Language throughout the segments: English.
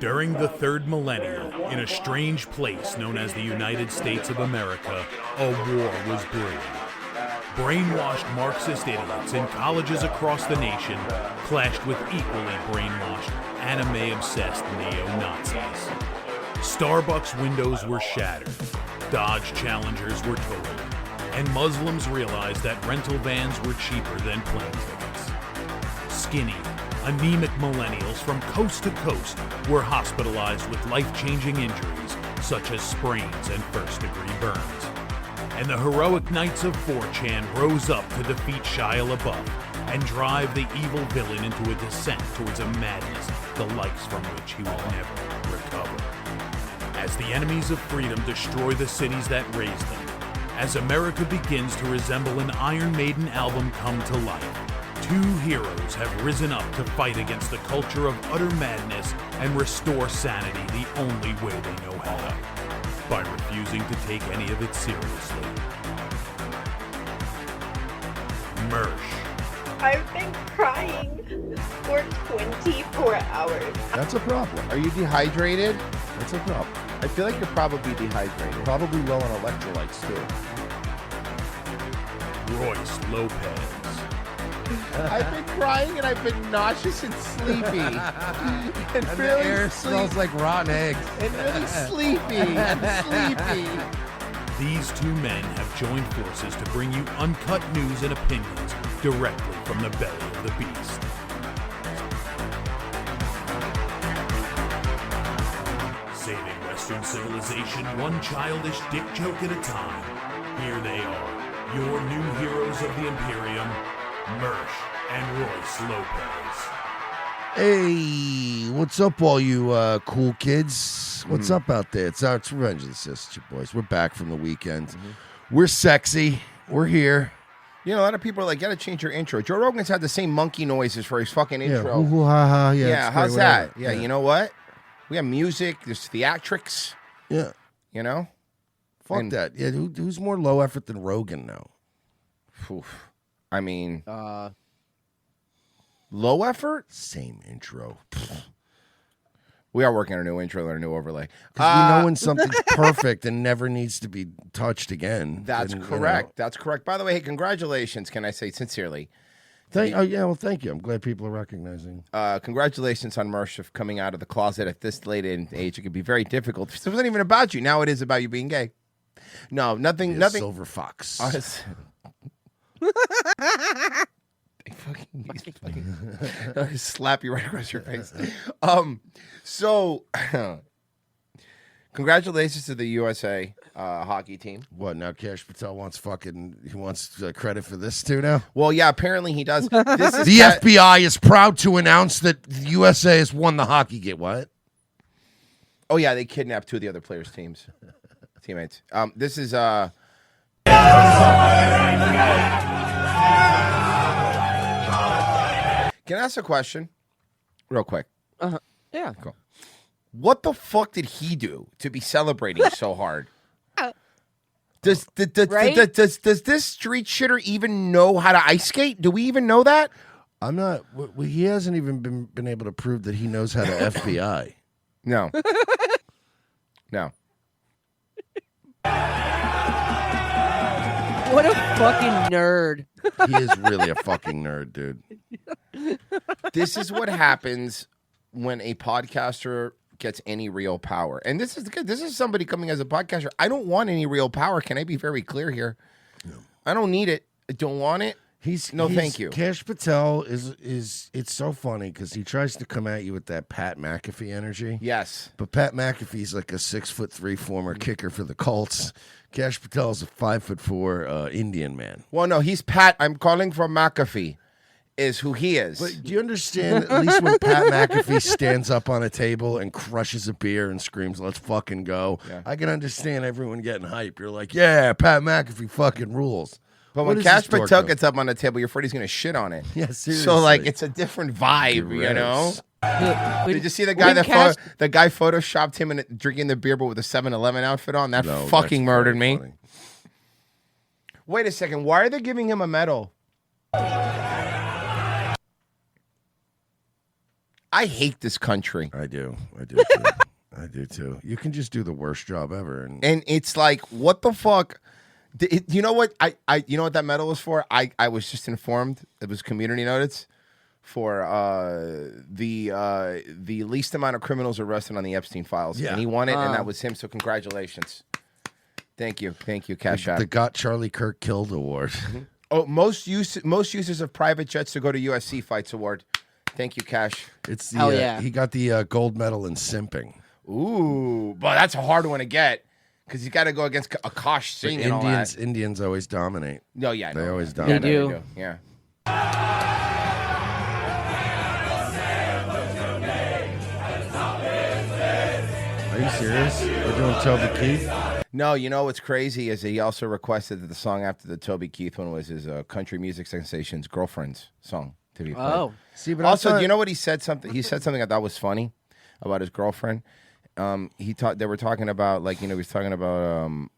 During the third millennium, in a strange place known as the United States of America, a war was brewing. Brainwashed Marxist idiots in colleges across the nation clashed with equally brainwashed, anime-obsessed neo-Nazis. Starbucks windows were shattered, Dodge Challengers were totaled, and Muslims realized that rental vans were cheaper than plane tickets. Skinny, anemic millennials from coast to coast were hospitalized with life-changing injuries such as sprains and first-degree burns. And the heroic knights of 4chan rose up to defeat Shia LaBeouf and drive the evil villain into a descent towards a madness the likes from which he will never recover. As the enemies of freedom destroy the cities that raised them, as America begins to resemble an Iron Maiden album come to life, two heroes have risen up to fight against the culture of utter madness and restore sanity the only way they know how, by refusing to take any of it seriously. Mersh. I've been crying for 24 hours. That's a problem. Are you dehydrated? That's a problem. I feel like you're probably dehydrated. Probably low on electrolytes, too. Royce Lopez. I've been crying and I've been nauseous and sleepy. and The really air smells like rotten eggs. and really sleepy and sleepy. These two men have joined forces to bring you uncut news and opinions directly from the belly of the beast. Saving Western civilization one childish dick joke at a time. Here they are, your new heroes of the Imperium, Mersh and Royce Lopez. Hey, what's up, all you cool kids? What's up out there? It's Revenge of the Sith, you boys. We're back from the weekend. We're sexy. We're here. You know, a lot of people are like, gotta change your intro. Joe Rogan's had the same monkey noises for his fucking intro. Hoo, hoo, ha, ha. Yeah, Yeah, it's how's great, that? whatever. Yeah, you know what? We have music, there's theatrics, Yeah. you know? Fuck And- that. Yeah, who's more low effort than Rogan now? Oof. I mean, Uh, low effort? Same intro. We are working on a new intro and a new overlay. Because we know when something's perfect and never needs to be touched again. That's then, you correct. know. That's correct. By the way, hey, congratulations, can I say sincerely? Oh, yeah, well, thank you. I'm glad people are recognizing. Congratulations on Mersh of coming out of the closet at this late in age. It could be very difficult. It wasn't even about you. Now it is about you being gay. No, nothing. Yeah, Nothing. Silver Fox. I'll slap you right across your face. So, congratulations to the USA hockey team. What, now Cash Patel wants he wants credit for this too now? Well, yeah, apparently he does. This is The FBI is proud to announce that the USA has won the hockey game. What? Oh, yeah, they kidnapped two of the other players' teammates. This is Can I ask a question? Real quick. yeah. Cool. What the fuck did he do to be celebrating so hard? Does this street shitter even know how to ice skate? Do we even know that? I'm not. He hasn't even been able to prove that he knows how to FBI. No. No. What a fucking nerd. He is really a fucking nerd, dude. This is what happens when a podcaster gets any real power. And this is good. This is somebody coming as a podcaster. I don't want any real power. Can I be very clear here? No. I don't need it. I don't want it. Thank you. Cash Patel is it's so funny because he tries to come at you with that Pat McAfee energy. Yes. But Pat McAfee's like a 6'3" former kicker for the Colts. Cash Patel is a 5'4" Indian man. Well, no, he's Pat. I'm calling from McAfee. Is who he is. But do you understand, at least when Pat McAfee stands up on a table and crushes a beer and screams, let's fucking go, Yeah. I can understand everyone getting hype. You're like, yeah, Pat McAfee fucking rules. But What when is Cash this dork Patel doing? gets up on the table, you're afraid he's going to shit on it. Yeah, seriously. So, like, it's a different vibe, you know? Did you see the guy the guy photoshopped him in drinking the beer but with a 7-Eleven outfit on? That No, fucking that's murdered very me. funny. Wait a second. Why are they giving him a medal? I hate this country. I do too. I do too. You can just do the worst job ever, And it's like, what the fuck? You know what? You know what that medal was for? I was just informed. It was community notice for the least amount of criminals arrested on the Epstein files. Yeah. And he won it, and that was him. So congratulations. Thank you, Cash App. the Got Charlie Kirk Killed award. Oh, most users of private jets to go to USC fights award. Thank you, Cash. It's the Hell yeah. he got the gold medal in simping. Ooh, but that's a hard one to get because you got to go against Akash Singh and all that. Indians always dominate. No, yeah, They no, always yeah, dominate. They do. Yeah. Are you serious? We're doing Toby Keith? No, you know what's crazy is that he also requested that the song after the Toby Keith one was his country music sensation's girlfriend's song to be played. Oh. See, but Also, also, you know what he said? He said something I thought was funny about his girlfriend. They were talking about he was talking about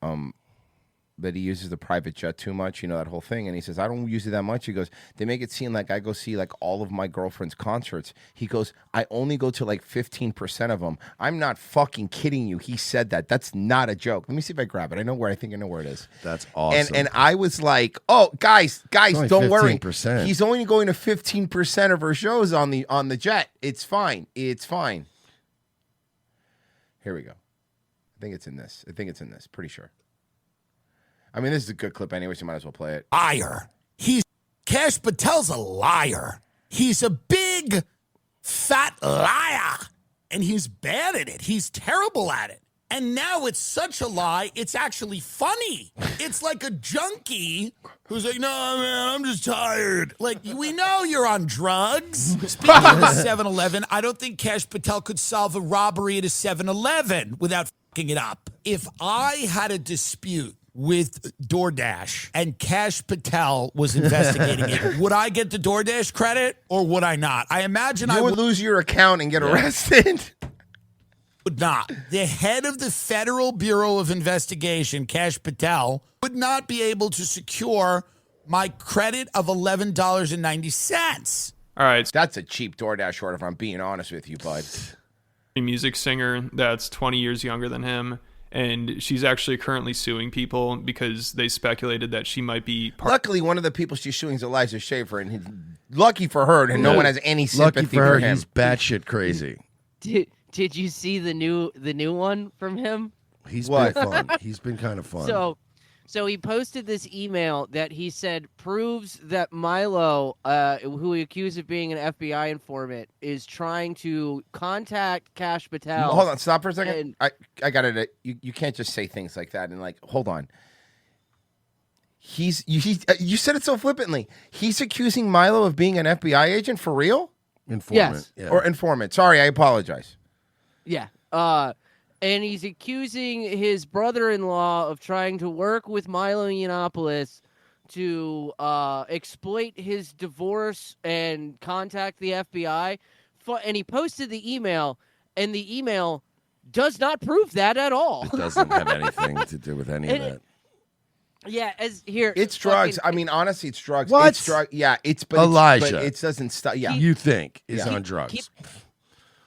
that he uses the private jet too much, that whole thing. And he says, I don't use it that much. He goes, they make it seem like I go see like all of my girlfriend's concerts. He goes, I only go to like 15% of them. I'm not fucking kidding you. He said that. That's not a joke. Let me see if I grab it. I know where it is. That's awesome. And I was like, oh, guys, only don't worry. 15%. He's only going to 15% of her shows on the jet. It's fine. It's fine. Here we go. I think it's in this. Pretty sure. I mean, this is a good clip anyway, so you might as well play it. Liar. Cash Patel's a liar. He's a big, fat liar. And he's bad at it. He's terrible at it. And now it's such a lie, it's actually funny. It's like a junkie who's like, no, man, I'm just tired. Like, we know you're on drugs. Speaking of the 7-Eleven, I don't think Cash Patel could solve a robbery at a 7-Eleven without fucking it up. If I had a dispute with DoorDash and Cash Patel was investigating it, would I get the DoorDash credit or would I not? I imagine I would lose your account and get arrested. Would not. The head of the Federal Bureau of Investigation, Cash Patel, would not be able to secure my credit of $11.90. All right, That's a cheap DoorDash order if I'm being honest with you, bud. a music singer that's 20 years younger than him, and she's actually currently suing people because they speculated that she might be Luckily, one of the people she's suing is Elijah Schaefer, and lucky for her, and no one has any sympathy lucky for her, him. he's batshit crazy. Did you see the new one from him? He's What? been fun. He's been kind of fun. So he posted this email that he said proves that Milo, who he accused of being an FBI informant, is trying to contact Cash Patel. Hold on, stop for a second. And- I got it. You can't just say things like that and hold on. You said it so flippantly. He's accusing Milo of being an FBI agent for real? Informant. Yes. Yeah. Or informant. Sorry, I apologize. Yeah. And he's accusing his brother-in-law of trying to work with Milo Yiannopoulos to exploit his divorce and contact the FBI. And he posted the email, and the email does not prove that at all. It doesn't have anything to do with any of that. Yeah, It's drugs. I mean, honestly, it's drugs. What? It's drug. Yeah, but Elijah. But it doesn't stop. Yeah. You think is Yeah. on drugs.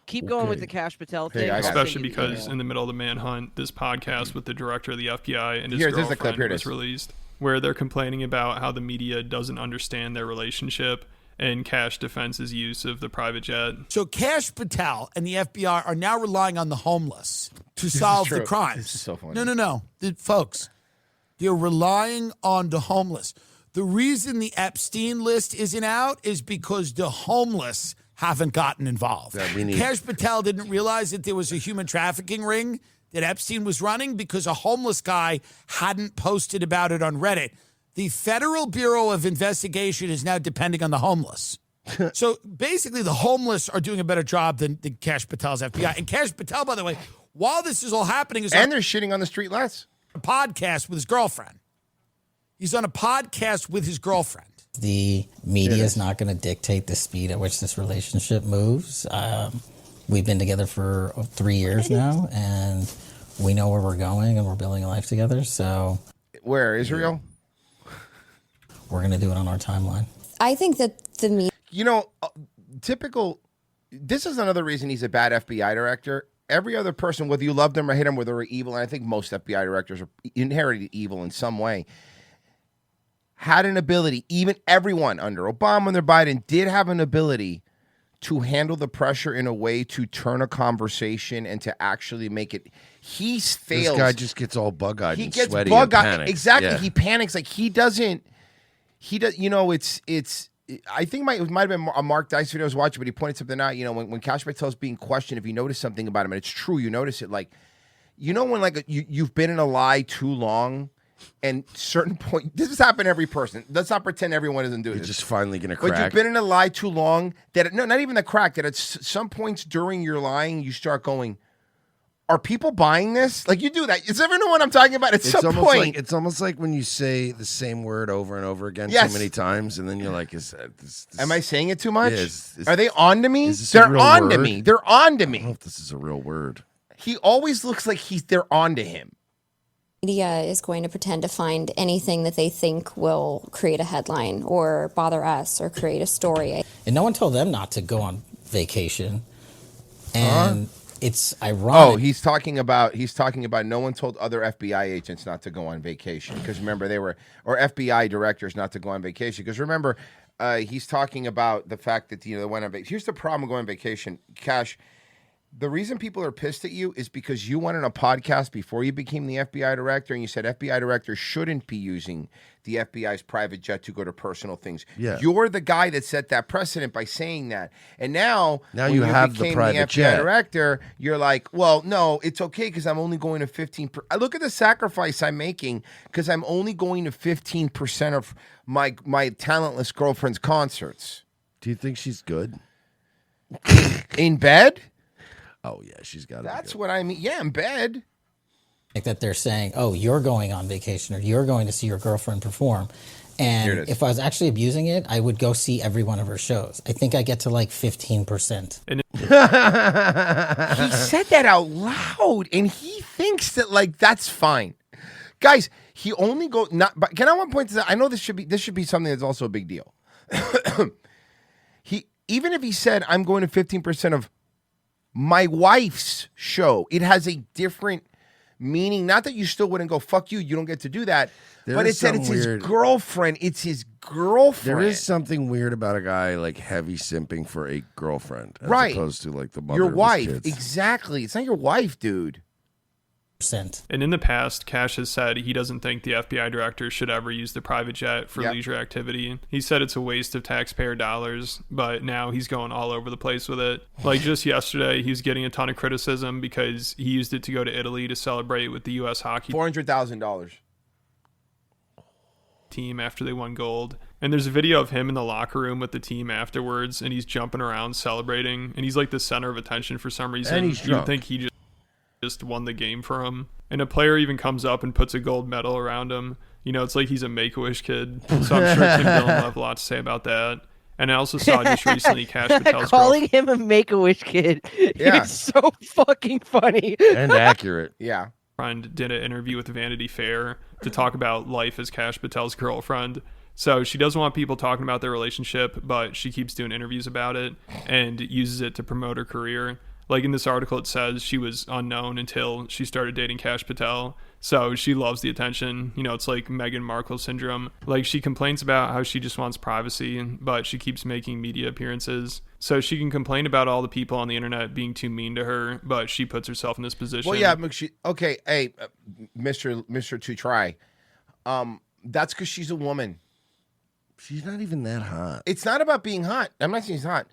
Keep going with Okay. the Cash Patel Hey, thing. I I'll got send especially you the because email. in the middle of the manhunt, this podcast with the director of the FBI and his Here's the clip. girlfriend Here it was is. released, where they're complaining about how the media doesn't understand their relationship, and Cash defends his use of the private jet. So Cash Patel and the FBI are now relying on the homeless to solve the true. crimes. This is so funny. No. Folks, they're relying on the homeless. The reason the Epstein list isn't out is because the homeless haven't gotten involved. Yeah, we need- Cash Patel didn't realize that there was a human trafficking ring that Epstein was running because a homeless guy hadn't posted about it on Reddit. The Federal Bureau of Investigation is now depending on the homeless. So basically, the homeless are doing a better job than Cash Patel's FBI. And Cash Patel, by the way, while this is all happening, is And on they're shitting on the street less. a podcast with his girlfriend. He's on a podcast with his girlfriend. The media is not going to dictate the speed at which this relationship moves. We've been together for 3 years now, and we know where we're going, and we're building a life together. So Where? Israel? we're going to do it on our timeline. I think that the media. You know, typical. This is another reason he's a bad FBI director. Every other person, whether you loved him or hate him, whether they were evil, and I think most FBI directors are inherited evil in some way, had an ability, even everyone under Obama and Biden did have an ability to handle the pressure in a way to turn a conversation and to actually make it. He fails. This guy just gets all bug-eyed He and gets sweaty bug-eyed. and panics. Exactly. Yeah. He panics. Like he doesn't. He does. You know, it's. I think it might have been a Mark Dice video I was watching, but he pointed something out. You know, when Kash Patel's being questioned, if you notice something about him, and it's true, you notice it. Like, you know, when like you've been in a lie too long, and certain point, this has happened to every person. Let's not pretend everyone doesn't do You're this. just finally gonna But crack. you've been in a lie too long that no, not even the crack. That at some points during your lying, you start going, "Are people buying this?" Like you do that. Does everyone know what I'm talking about? At some almost point, like, it's almost like when you say the same word over and over again Yes. too many times, and then you're like, "Is this am I saying it too much? Yeah, Are they on to me? is this a They're real on to word? me. They're on to I don't know me. if this is a real word." He always looks like they're on to him. Media is going to pretend to find anything that they think will create a headline or bother us or create a story. And no one told them not to go on vacation. And it's Oh, ironic. he's talking about no one told other FBI agents not to go on vacation because remember or FBI directors not to go on vacation because remember he's talking about the fact that they went on vacation. Here's the problem with going on vacation, Cash. The reason people are pissed at you is because you went on a podcast before you became the FBI director and you said FBI directors shouldn't be using the FBI's private jet to go to personal things. Yeah. You're the guy that set that precedent by saying that. And now when you have the became private FBI jet. director, you're like, well, no, it's okay because I'm only going to 15%. I look at the sacrifice I'm making because I'm only going to 15% of my talentless girlfriend's concerts. Do you think she's good? In bed? Oh yeah, she's got it. That's what I mean. Yeah, in bed. That they're saying, oh, you're going on vacation or you're going to see your girlfriend perform. Here And it is. if I was actually abusing it, I would go see every one of her shows. I think I get to like 15%. He said that out loud, and he thinks that like that's fine, guys. He only go not. But can I one point to that? I know this should be something that's also a big deal. Even if he said I'm going to 15% of my wife's show, it has a different meaning. Not that you still wouldn't go fuck you. You don't get to do that. There but is it said it's something his weird. girlfriend. It's his girlfriend. There is something weird about a guy like heavy simping for a girlfriend, as Right. opposed to like the mother your of his wife. kids. Exactly. It's not your wife, dude. And in the past, Cash has said he doesn't think the FBI director should ever use the private jet for Yep. leisure activity. He said it's a waste of taxpayer dollars, but now he's going all over the place with it. Like just yesterday, he was getting a ton of criticism because he used it to go to Italy to celebrate with the U.S. hockey $400,000. team after they won gold. And there's a video of him in the locker room with the team afterwards, and he's jumping around celebrating, and he's like the center of attention for some reason. And he's You would drunk. think he just won the game for him. And a player even comes up and puts a gold medal around him. You know, it's like he's a Make-A-Wish kid. So I'm sure Tim Dillon will have a lot to say about that. And I also saw just recently Cash Patel's Calling him a Make-A-Wish kid. Yeah. It's so fucking funny. and accurate. Yeah. girlfriend did an interview with Vanity Fair to talk about life as Cash Patel's girlfriend. So she doesn't want people talking about their relationship, but she keeps doing interviews about it and uses it to promote her career. Like in this article, it says she was unknown until she started dating Cash Patel. So she loves the attention. You know, it's like Meghan Markle syndrome. Like she complains about how she just wants privacy, but she keeps making media appearances. So she can complain about all the people on the internet being too mean to her, but she puts herself in this position. Well, yeah, okay. Hey, Mr. To Try. That's because she's a woman. She's not even that hot. It's not about being hot. I'm not saying she's hot.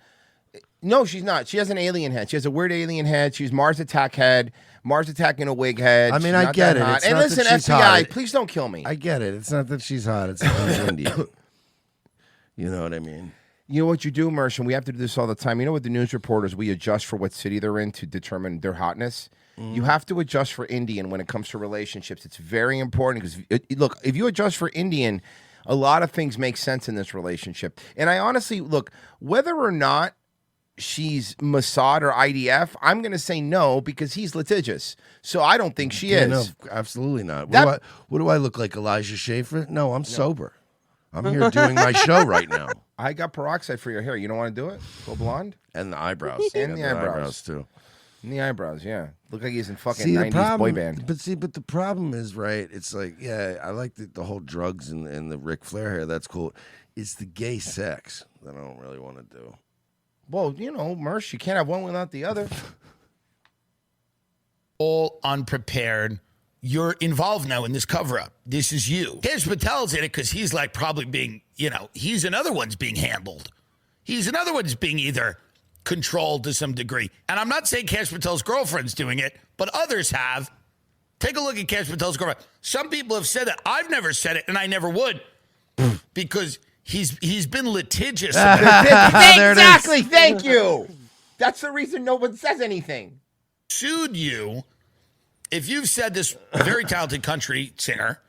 No, she's not. She has an alien head. She has a weird alien head. She's Mars Attack head. Mars Attack in a wig head. I mean, She's I not get that it. hot. It's And not listen, that she's FBI, hot. please don't kill me. I get it. It's not that she's hot. It's that she's Indian. You know what I mean? You know what you do, Mersh, and we have to do this all the time. You know what the news reporters, we adjust for what city they're in to determine their hotness. You have to adjust for Indian when it comes to relationships. It's very important because, look, if you adjust for Indian, a lot of things make sense in this relationship. And I honestly, look, whether or not she's Mossad or IDF, I'm going to say no because he's litigious. So I don't think she Yeah, is. no, absolutely not. That- What do I look like, Elijah Schaefer? No, I'm sober. I'm here doing my show right now. I got peroxide for your hair. You don't want to do it? Go blonde? And the eyebrows. And the eyebrows. too. And the eyebrows, yeah. Look like he's in fucking See, 90s boy band. But the problem is, right, it's like, yeah, I like the whole drugs and the Ric Flair hair. That's cool. It's the gay sex that I don't really want to do. Well, Mersh, you can't have one without the other. All unprepared. You're involved now in this cover-up. This is you. Cash Patel's in it because he's like probably being, he's another one's being handled. He's another one's being either controlled to some degree. And I'm not saying Cash Patel's girlfriend's doing it, but others have. Take a look at Cash Patel's girlfriend. Some people have said that. I've never said it, and I never would, because he's been litigious. Exactly. Thank you. That's the reason no one says anything. Sued you. If you've said this very talented country singer.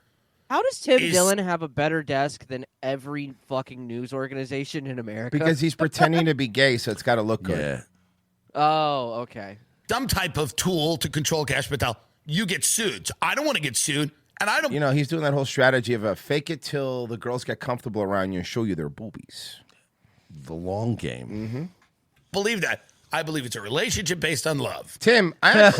How does Tim Dillon have a better desk than every fucking news organization in America? Because he's pretending to be gay, so it's got to look good. Yeah. Oh, okay. Some type of tool to control Cash Patel. You get sued. So I don't want to get sued. And I don't. He's doing that whole strategy of fake it till the girls get comfortable around you and show you their boobies. The long game. Mm-hmm. Believe that. I believe it's a relationship based on love. Tim, that's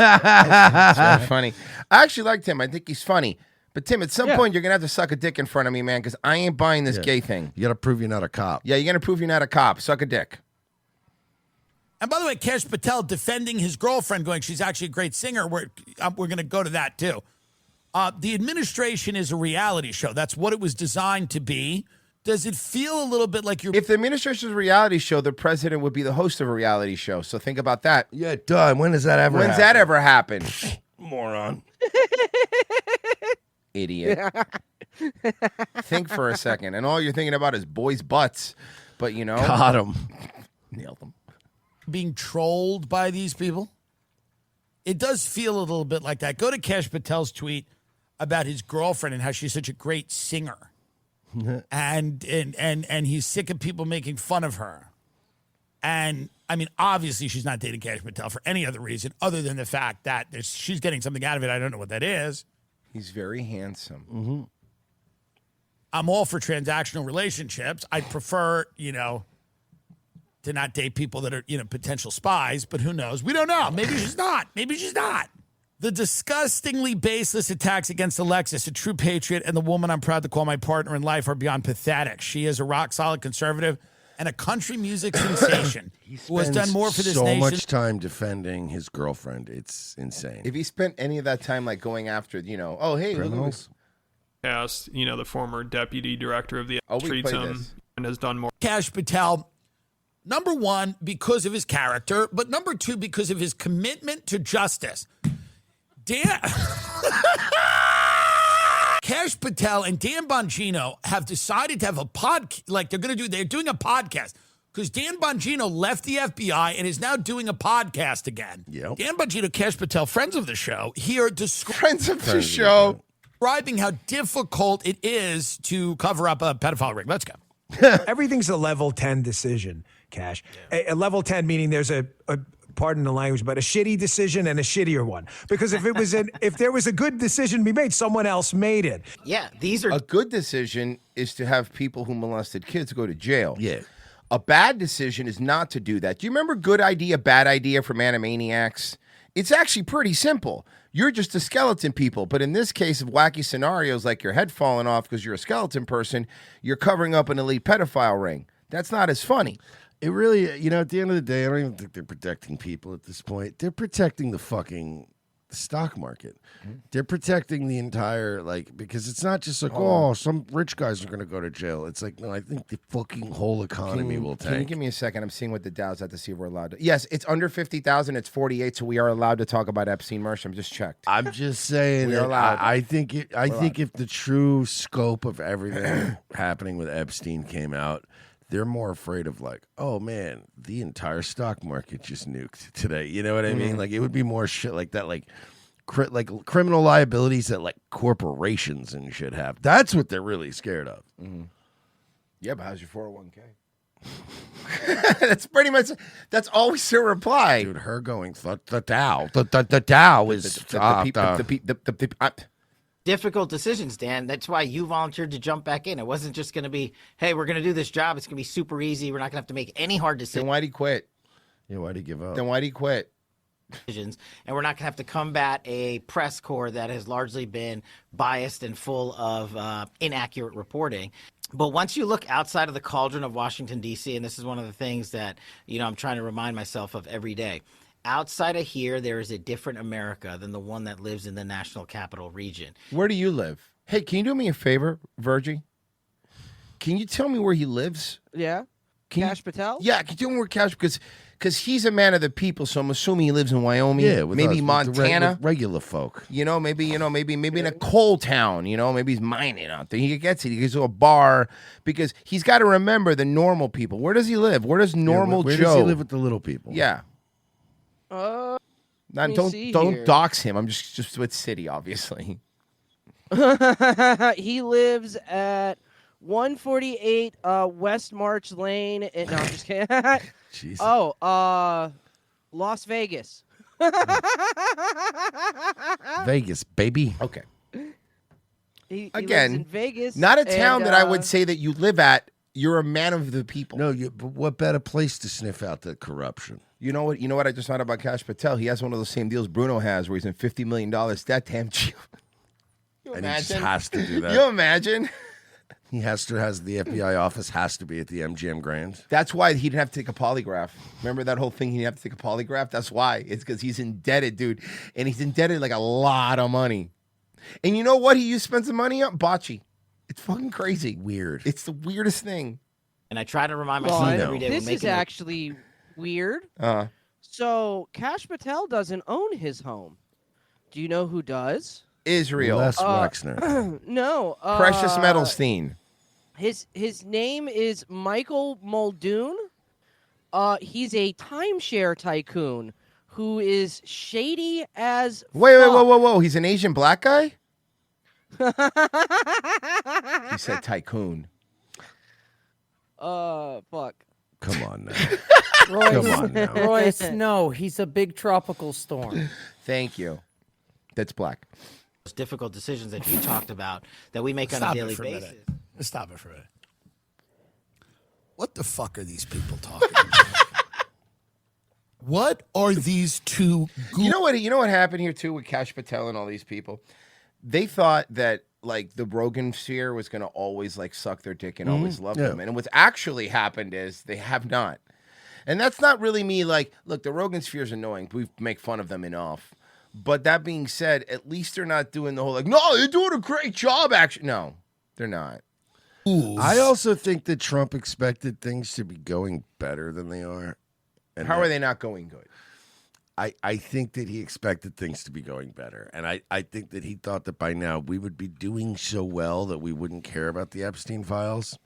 very funny. I actually like Tim. I think he's funny. But Tim, at some point, you're going to have to suck a dick in front of me, man, because I ain't buying this gay thing. You got to prove you're not a cop. Yeah, you're going to prove you're not a cop. Suck a dick. And by the way, Cash Patel defending his girlfriend, going, she's actually a great singer. We're going to go to that, too. The administration is a reality show. That's what it was designed to be. Does it feel a little bit like you're... If the administration's a reality show, the president would be the host of a reality show. So think about that. Yeah, duh. When does that ever happen? When's that ever happen? Moron. Idiot. Think for a second. And all you're thinking about is boys' butts. But, Got him. Nailed them. Being trolled by these people? It does feel a little bit like that. Go to Cash Patel's tweet about his girlfriend and how she's such a great singer. and he's sick of people making fun of her. And I mean, obviously she's not dating Cash Patel for any other reason other than the fact that she's getting something out of it. I don't know what that is. He's very handsome. Mm-hmm. I'm all for transactional relationships. I prefer, to not date people that are, potential spies, but who knows? We don't know. Maybe she's not. Maybe she's not. The disgustingly baseless attacks against Alexis, a true patriot, and the woman I'm proud to call my partner in life are beyond pathetic. She is a rock-solid conservative and a country music sensation who has done more for this nation. So much time defending his girlfriend. It's insane. If he spent any of that time going after, oh, hey, criminals. Asked, the former deputy director of the treats him and has done more. Cash Patel, number one, because of his character, but number two, because of his commitment to justice. Cash Patel and Dan Bongino have decided to have a they're doing a podcast because Dan Bongino left the FBI and is now doing a podcast again. Yep. Dan Bongino, Cash Patel, friends of the show, here friends of the show, describing how difficult it is to cover up a pedophile ring. Let's go. Everything's a level 10 decision, Cash. A level 10 meaning there's a pardon the language, but a shitty decision and a shittier one. Because if there was a good decision to be made, someone else made it. Yeah, these are... A good decision is to have people who molested kids go to jail. Yeah. A bad decision is not to do that. Do you remember Good Idea, Bad Idea from Animaniacs? It's actually pretty simple. You're just a skeleton people. But in this case of wacky scenarios like your head falling off because you're a skeleton person, you're covering up an elite pedophile ring. That's not as funny. It really, at the end of the day, I don't even think they're protecting people at this point. They're protecting the fucking stock market. Mm-hmm. They're protecting the entire, because it's not just some rich guys are going to go to jail. It's like, no, I think the fucking whole economy will tank. Can you give me a second? I'm seeing what the Dow's at to see if we're allowed to. Yes, it's under 50,000. It's 48, so we are allowed to talk about Epstein Mersh. I'm just checked. I'm just saying we are that allowed. I think if the true scope of everything happening with Epstein came out, they're more afraid of oh man, the entire stock market just nuked today. You know what I mean? It would be more shit like that, like criminal liabilities that corporations and shit have. That's what they're really scared of. Mm-hmm. Yeah, but how's your 401k? That's pretty much. That's always their reply. Dude, her going the Dow. The Dow is difficult decisions, Dan. That's why you volunteered to jump back in. It wasn't just going to be, hey, we're going to do this job. It's going to be super easy. We're not going to have to make any hard decisions. Then why'd he quit? Yeah, why'd he give up? Then why'd he quit? And we're not going to have to combat a press corps that has largely been biased and full of inaccurate reporting. But once you look outside of the cauldron of Washington, D.C., and this is one of the things that, I'm trying to remind myself of every day, outside of here, there is a different America than the one that lives in the National Capital Region. Where do you live? Hey, can you do me a favor, Virgie? Can you tell me where he lives? Yeah. Cash Patel? Yeah, can you tell me where Cash, because he's a man of the people, so I'm assuming he lives in Wyoming, Yeah, with maybe us, with the Montana. regular folk. Maybe in a coal town, maybe he's mining out there. He gets it. He goes to a bar because he's got to remember the normal people. Where does he live? Where does normal where Joe does he live with the little people? Yeah. Don't dox him. I'm just with city, obviously. He lives at 148 West March Lane. No, I'm just kidding. Jesus. Oh, Las Vegas. Vegas, baby. Okay. He Again, lives in Vegas, not a town and, that I would say that you live at. You're a man of the people. No, but what better place to sniff out the corruption? You know what? You know what I just found out about Cash Patel? He has one of those same deals Bruno has, where he's in $50 million. That damn cheap. And he just has to do that. You imagine? He has the FBI office has to be at the MGM Grand. That's why he didn't have to take a polygraph. Remember that whole thing? He didn't have to take a polygraph. That's why. It's because he's indebted, dude, and he's indebted like a lot of money. And you know what? He used to spend some money on bocce. It's fucking crazy. Weird. It's the weirdest thing. And I try to remind myself every day. This is actually weird. So Cash Patel doesn't own his home. Do you know who does? Israel. Les Wexner. No. Precious Metalstein. His name is Michael Muldoon. He's a timeshare tycoon who is shady as Whoa. He's an Asian black guy? He said tycoon. Fuck. Come on now. Royce, Come on now. Royce, no, he's a big tropical storm. Thank you. That's black. Those difficult decisions that you talked about that we make on a daily basis. Stop it for a minute. What the fuck are these people talking about? What are these two? You know what happened here too with Cash Patel and all these people? They thought that like the Rogan sphere was going to always like suck their dick and always love them, and what's actually happened is they have not. And that's not really me. Like, look, the Rogan sphere is annoying. We make fun of them enough. But that being said, at least they're not doing the whole like, no, they're doing a great job. Actually, no, they're not. I also think that Trump expected things to be going better than they are. And how are they not going good? I think that he expected things to be going better. And I think that he thought that by now we would be doing so well that we wouldn't care about the Epstein files.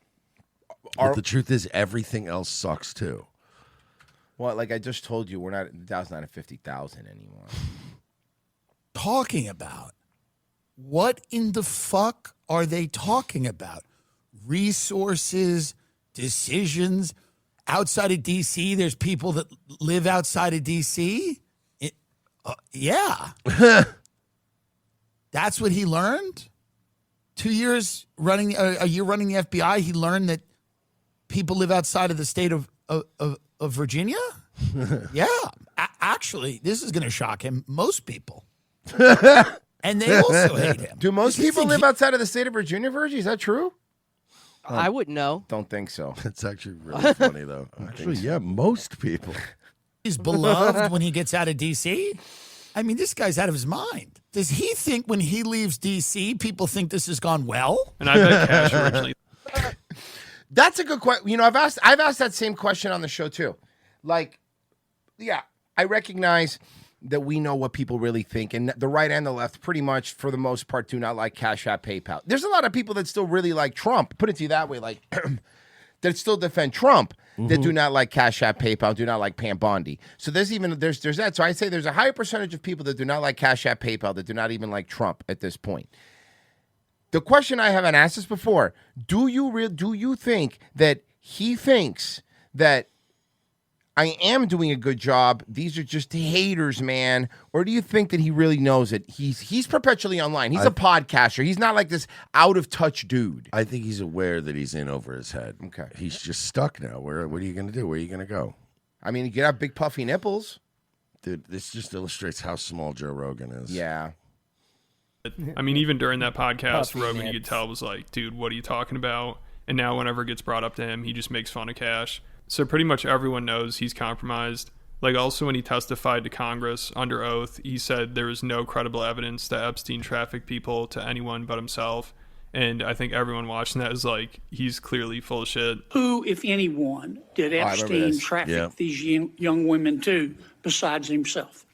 But the truth is everything else sucks too. Well, like I just told you, the Dow's not at 50,000 anymore. Talking about? What in the fuck are they talking about? Resources, decisions. Outside of D.C., there's people that live outside of D.C.? Yeah. That's what he learned? 2 years running, a year running the FBI, he learned that people live outside of the state of Virginia? Yeah. Actually, this is going to shock him. Most people. And they also hate him. Do most people live outside of the state of Virginia, Virgie? Is that true? I wouldn't know. Don't think so. It's actually really funny, though. Actually, yeah, most people. He's beloved when he gets out of D.C.? I mean, this guy's out of his mind. Does he think when he leaves D.C., people think this has gone well? And I bet Cash originally. That's a good question. You know, I've asked that same question on the show too. Like, yeah, I recognize that we know what people really think, and the right and the left, pretty much for the most part, do not like Cash App, PayPal. There's a lot of people that still really like Trump. Put it to you that way, like that still defend Trump. That do not like Cash App, PayPal, do not like Pam Bondi. So there's that. So I say there's a higher percentage of people that do not like Cash App, PayPal, that do not even like Trump at this point. The question I haven't asked this before: do you think that he thinks that I am doing a good job. These are just haters, man. Or do you think that he really knows it? He's perpetually online. He's a podcaster. He's not like this out of touch dude. I think he's aware that he's in over his head. Okay. He's just stuck now. What are you going to do? Where are you going to go? I mean, you could have big puffy nipples. Dude, this just illustrates how small Joe Rogan is. Yeah. I mean, even during that podcast, Puffy Rogan, you nips. could tell, was like, dude, what are you talking about? And now whenever it gets brought up to him, he just makes fun of Cash. So pretty much everyone knows he's compromised. Like, also when he testified to Congress under oath, he said there was no credible evidence that Epstein trafficked people to anyone but himself. And I think everyone watching that is like, he's clearly full of shit. Who, if anyone, did I remember Epstein this. traffic Yeah. these young women to besides himself?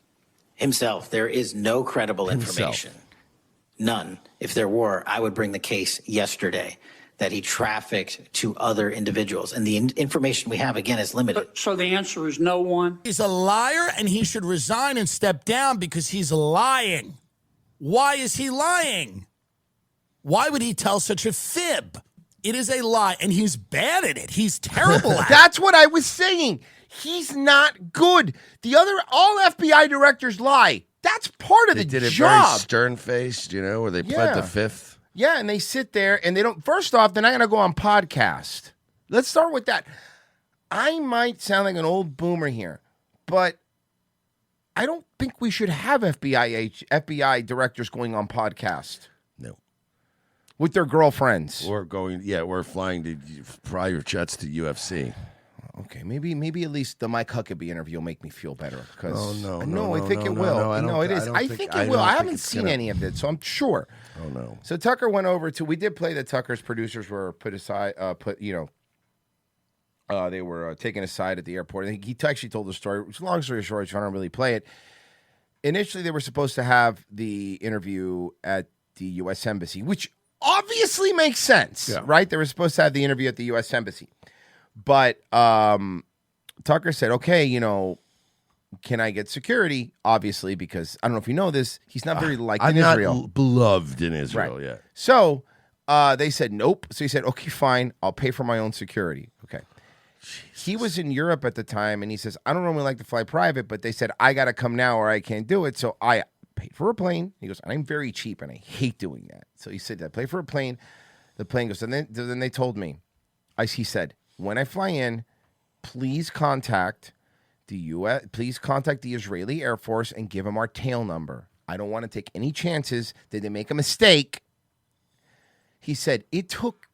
Himself. There is no credible information. None. If there were, I would bring the case yesterday that he trafficked to other individuals. And the information we have, again, is limited. So the answer is no one. He's a liar and he should resign and step down because he's lying. Why is he lying? Why would he tell such a fib? It is a lie, and he's bad at it. He's terrible at it. That's what I was saying. He's not good. All FBI directors lie. That's part of They the did it job. very stern-faced, where they pled the fifth. Yeah, and they sit there and they don't. First off, they're not going to go on podcast. Let's start with that. I might sound like an old boomer here, but I don't think we should have FBI directors going on podcast. No. With their girlfriends. Or we're flying to private jets to UFC. Okay, maybe at least the Mike Huckabee interview will make me feel better. Oh, no, I think it will. no, It is. I think it will. I haven't seen any of it, so I'm sure. Oh no. So Tucker went over to. We did play that Tucker's producers were put aside. They were taken aside at the airport. And he actually told the story. Long story short, so I don't really play it. Initially, they were supposed to have the interview at the U.S. Embassy, which obviously makes sense, right? They were supposed to have the interview at the U.S. Embassy. But Tucker said, okay, can I get security? Obviously, because I don't know if you know this, he's not very liked in Israel. Not beloved in Israel, Right. yeah. So they said, nope. So he said, okay, fine. I'll pay for my own security. Okay. Jesus. He was in Europe at the time, and he says, I don't normally like to fly private, but they said, I got to come now or I can't do it. So I paid for a plane. He goes, I'm very cheap, and I hate doing that. So he said, I pay for a plane. The plane goes, and then they told me, he said, when I fly in, please contact the Israeli Air Force and give them our tail number. I don't want to take any chances that they make a mistake. He said, it took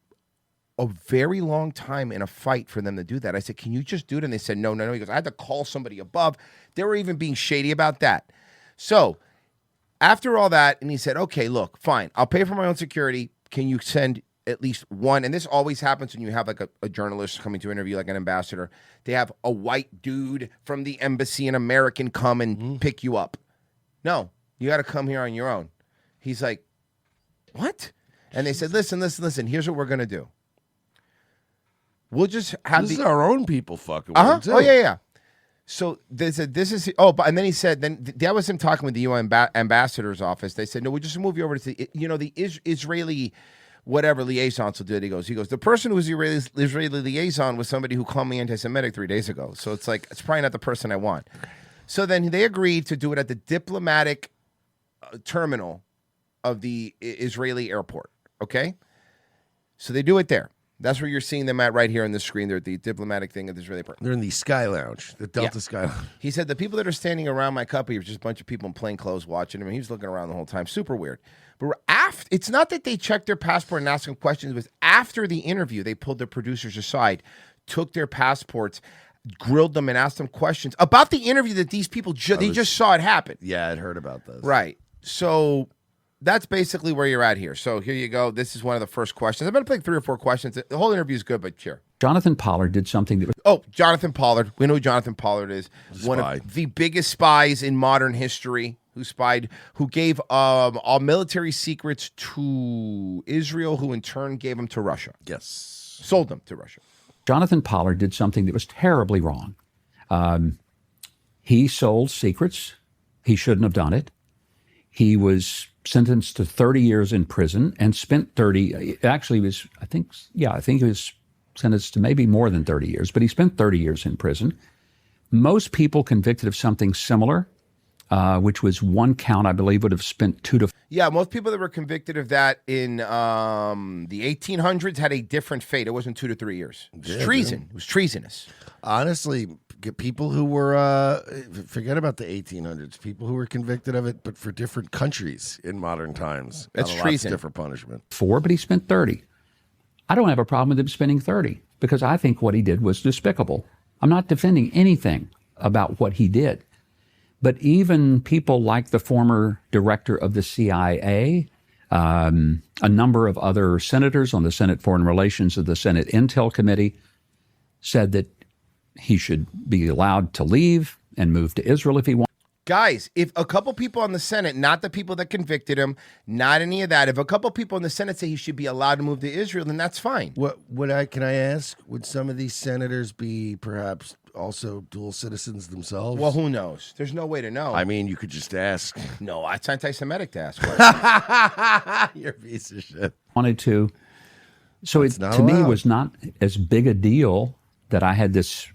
a very long time in a fight for them to do that. I said, can you just do it? And they said, no. He goes, I had to call somebody above. They were even being shady about that. So after all that, and he said, okay, look, fine. I'll pay for my own security. Can you send at least one? And this always happens when you have like a journalist coming to interview, like an ambassador. They have a white dude from the embassy, an American, come and pick you up. No, you got to come here on your own. He's like, what? And they said, listen. Here's what we're going to do. We'll just have This is our own people fucking with Uh-huh. him, too. Oh, yeah. So they said, this is, and then he said, that was him talking with the UN ambassador's office. They said, no, we'll just move you over to the Israeli whatever liaison will do it. He goes, the person who was the Israeli liaison was somebody who called me anti-Semitic 3 days ago. So it's like, it's probably not the person I want. So then they agreed to do it at the diplomatic terminal of the Israeli airport. Okay. So they do it there. That's where you're seeing them at right here on the screen. They're at the diplomatic thing at the Israeli airport. They're in the Sky Lounge, the Delta Sky Lounge. He said the people that are standing around my company are just a bunch of people in plain clothes watching him. And he was looking around the whole time. Super weird. But it's not that they checked their passport and asked them questions. It was after the interview, they pulled the producers aside, took their passports, grilled them, and asked them questions about the interview that these people just saw it happen. Yeah, I'd heard about this. Right. So that's basically where you're at here. So here you go. This is one of the first questions. I'm going to pick 3 or 4 questions. The whole interview is good, but sure. Jonathan Pollard did something that was... Oh, Jonathan Pollard. We know who Jonathan Pollard is. Spy. One of the biggest spies in modern history who gave all military secrets to Israel, who in turn gave them to Russia. Yes. Sold them to Russia. Jonathan Pollard did something that was terribly wrong. He sold secrets. He shouldn't have done it. He was sentenced to 30 years in prison and spent 30, actually was, I think he was sentenced to maybe more than 30 years, but he spent 30 years in prison Most people convicted of something similar, which was one count, I believe, would have spent 2 to. Yeah, most people that were convicted of that in the 1800s had a different fate. It wasn't 2 to 3 years. It was treason. It was treasonous. Honestly, people who were, forget about the 1800s, people who were convicted of it, but for different countries in modern times. That's got a treason. Different punishment. 4, but he spent 30. I don't have a problem with him spending 30 because I think what he did was despicable. I'm not defending anything about what he did. But even people like the former director of the CIA, a number of other senators on the Senate Foreign Relations of the Senate Intel Committee said that he should be allowed to leave and move to Israel if he wants. Guys, if a couple people on the Senate, not the people that convicted him, not any of that, if a couple people in the Senate say he should be allowed to move to Israel, then that's fine. Can I ask, would some of these senators be perhaps also dual citizens themselves? Well, who knows? There's no way to know. I mean, you could just ask. No, it's anti-Semitic to ask. You're a piece of shit. Wanted to. So it, not to me, allowed. was not as big a deal that I had this.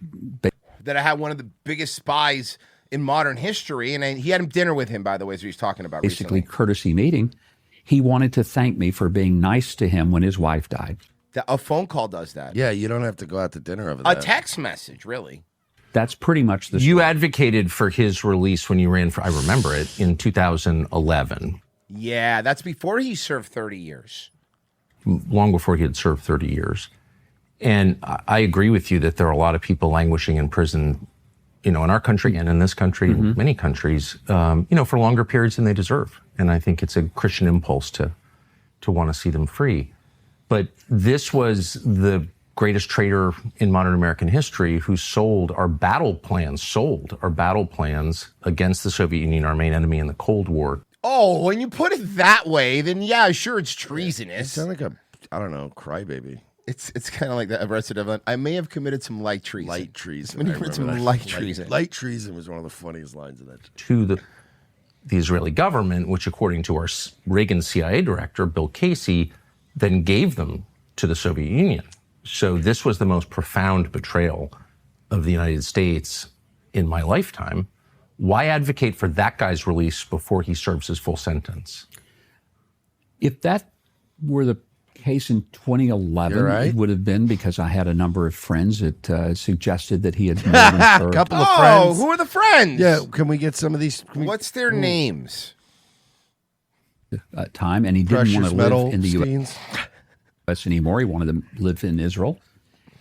That I had one of the biggest spies in modern history, and he had dinner with him, by the way, as he was talking about Basically, recently. courtesy meeting. He wanted to thank me for being nice to him when his wife died. A phone call does that. Yeah, you don't have to go out to dinner over A that. text message, really. That's pretty much the. You advocated for his release when you ran for, I remember it, in 2011. Yeah, that's before he served 30 years. Long before he had served 30 years. And I agree with you that there are a lot of people languishing in prison, in our country and in this country, in many countries, for longer periods than they deserve. And I think it's a Christian impulse to want to see them free. But this was the greatest traitor in modern American history who sold our battle plans against the Soviet Union, our main enemy in the Cold War. Oh, when you put it that way, then yeah, sure, it's treasonous. You sound like a, I don't know, crybaby. It's kind of like the Arrested Development. I may have committed some light treason. Light treason. When you I put remember some that. light treason. Light treason was one of the funniest lines of that. To the Israeli government, which according to our Reagan CIA director, Bill Casey, then gave them to the Soviet Union. So this was the most profound betrayal of the United States in my lifetime. Why advocate for that guy's release before he serves his full sentence? If that were the case in 2011, You're right. it would have been because I had a number of friends that suggested that he had more than served. Couple of friends. Who are the friends? Yeah, can we get some of these? What's their names? Time, and he didn't want Precious to Metal live in the Steens? U.S. anymore. He wanted to live in Israel,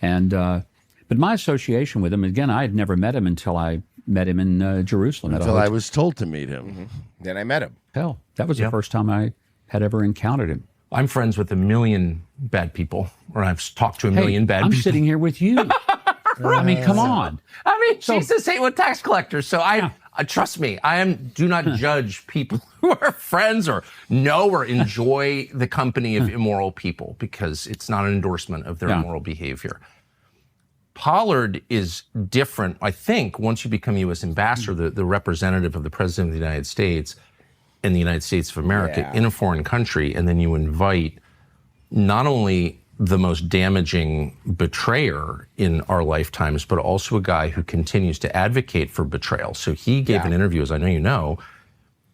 and but my association with him, again, I had never met him until I met him in Jerusalem. Until I was told to meet him. Mm-hmm. Then I met him. Hell, that was the first time I had ever encountered him. I'm friends with 1 million bad people, or I've talked to 1 million bad I'm people. sitting here with you. I mean, come on. I mean, she's the same with tax collectors. So trust me, do not judge people who are friends or know or enjoy the company of immoral people, because it's not an endorsement of their immoral behavior. Pollard is different. I think once you become U.S. ambassador, the representative of the president of the United States in the United States of America in a foreign country, and then you invite not only the most damaging betrayer in our lifetimes, but also a guy who continues to advocate for betrayal. So he gave an interview, as I know you know,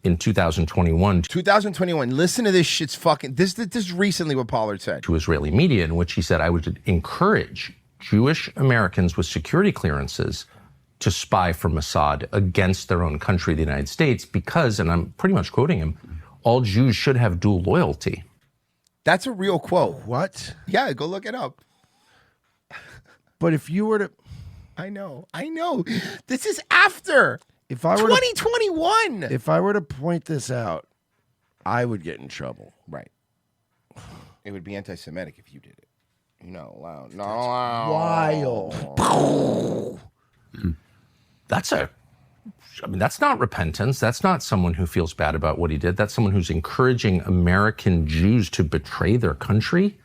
in 2021. 2021. Listen to this shit's fucking. This is recently what Pollard said to Israeli media, in which he said, "I would encourage Jewish Americans with security clearances to spy for Mossad against their own country, the United States, because," and I'm pretty much quoting him, "all Jews should have dual loyalty." That's a real quote. What? Yeah, go look it up. But if you were to, I know. This is after. If I were 2021. If I were to point this out, I would get in trouble. Right. It would be anti-Semitic if you did it. No, loud. No, Wild. That's not repentance. That's not someone who feels bad about what he did. That's someone who's encouraging American Jews to betray their country.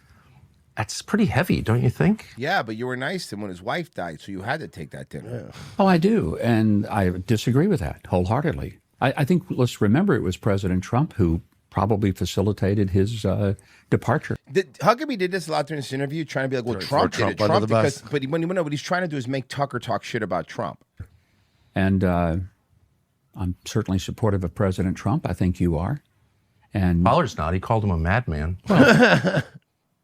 That's pretty heavy, don't you think? Yeah, but you were nice to him when his wife died, so you had to take that dinner. Yeah. Oh, I do. And I disagree with that wholeheartedly. I think, let's remember, it was President Trump who probably facilitated his departure. Huckabee did this a lot during this interview, trying to be like, well, Trump did it. Under the bus. But what he's trying to do is make Tucker talk shit about Trump. And I'm certainly supportive of President Trump. I think you are. And Pollard's not. He called him a madman after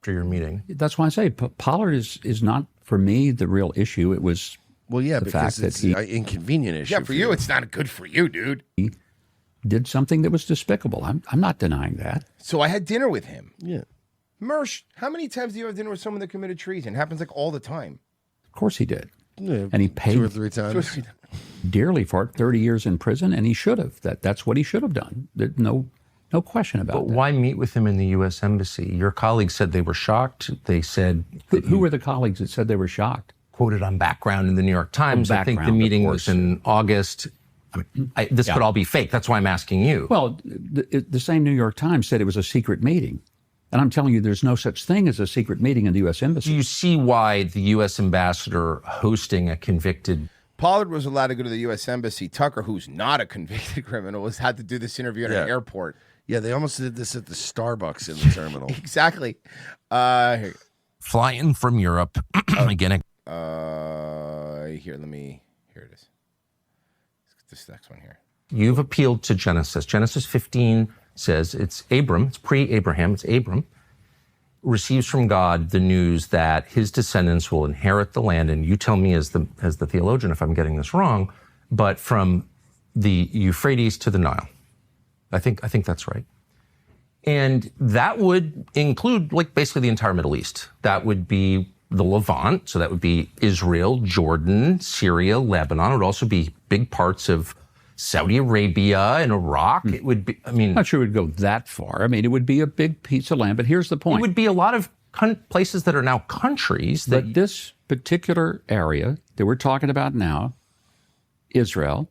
your meeting. That's why I say Pollard is not, for me, the real issue. It was the fact that it's he an inconvenient issue. Yeah, for you, it's not good for you, dude. He did something that was despicable. I'm not denying that. So I had dinner with him. Yeah. Mersh, how many times do you have dinner with someone that committed treason? It happens like all the time. Of course he did. Yeah, and he paid 2 or 3 times. Dearly for it, 30 years in prison, and he should have. That's what he should have done. There's no question about But that. why meet with him in the U.S. Embassy? Your colleagues said they were shocked. They said... Who were the colleagues that said they were shocked? Quoted on Background in the New York Times. I think the Background, meeting of was course. in August. I mean, this could all be fake. That's why I'm asking you. Well, the same New York Times said it was a secret meeting. And I'm telling you, there's no such thing as a secret meeting in the U.S. Embassy. Do you see why the U.S. ambassador hosting a convicted... Pollard was allowed to go to the U.S. Embassy. Tucker, who's not a convicted criminal, had to do this interview at an airport. Yeah, they almost did this at the Starbucks in the terminal. Exactly. Flying from Europe. Again. Here it is. This next one here. You've appealed to Genesis. Genesis 15 says it's Abram, it's pre-Abraham, it's Abram, receives from God the news that his descendants will inherit the land. And you tell me as the theologian if I'm getting this wrong, but from the Euphrates to the Nile. I think that's right. And that would include like basically the entire Middle East. That would be the Levant. So that would be Israel, Jordan, Syria, Lebanon. It would also be big parts of Saudi Arabia and Iraq. It would be, I mean... I'm not sure it would go that far. I mean, it would be a big piece of land, but here's the point. It would be a lot of places that are now countries. But this particular area that we're talking about now, Israel,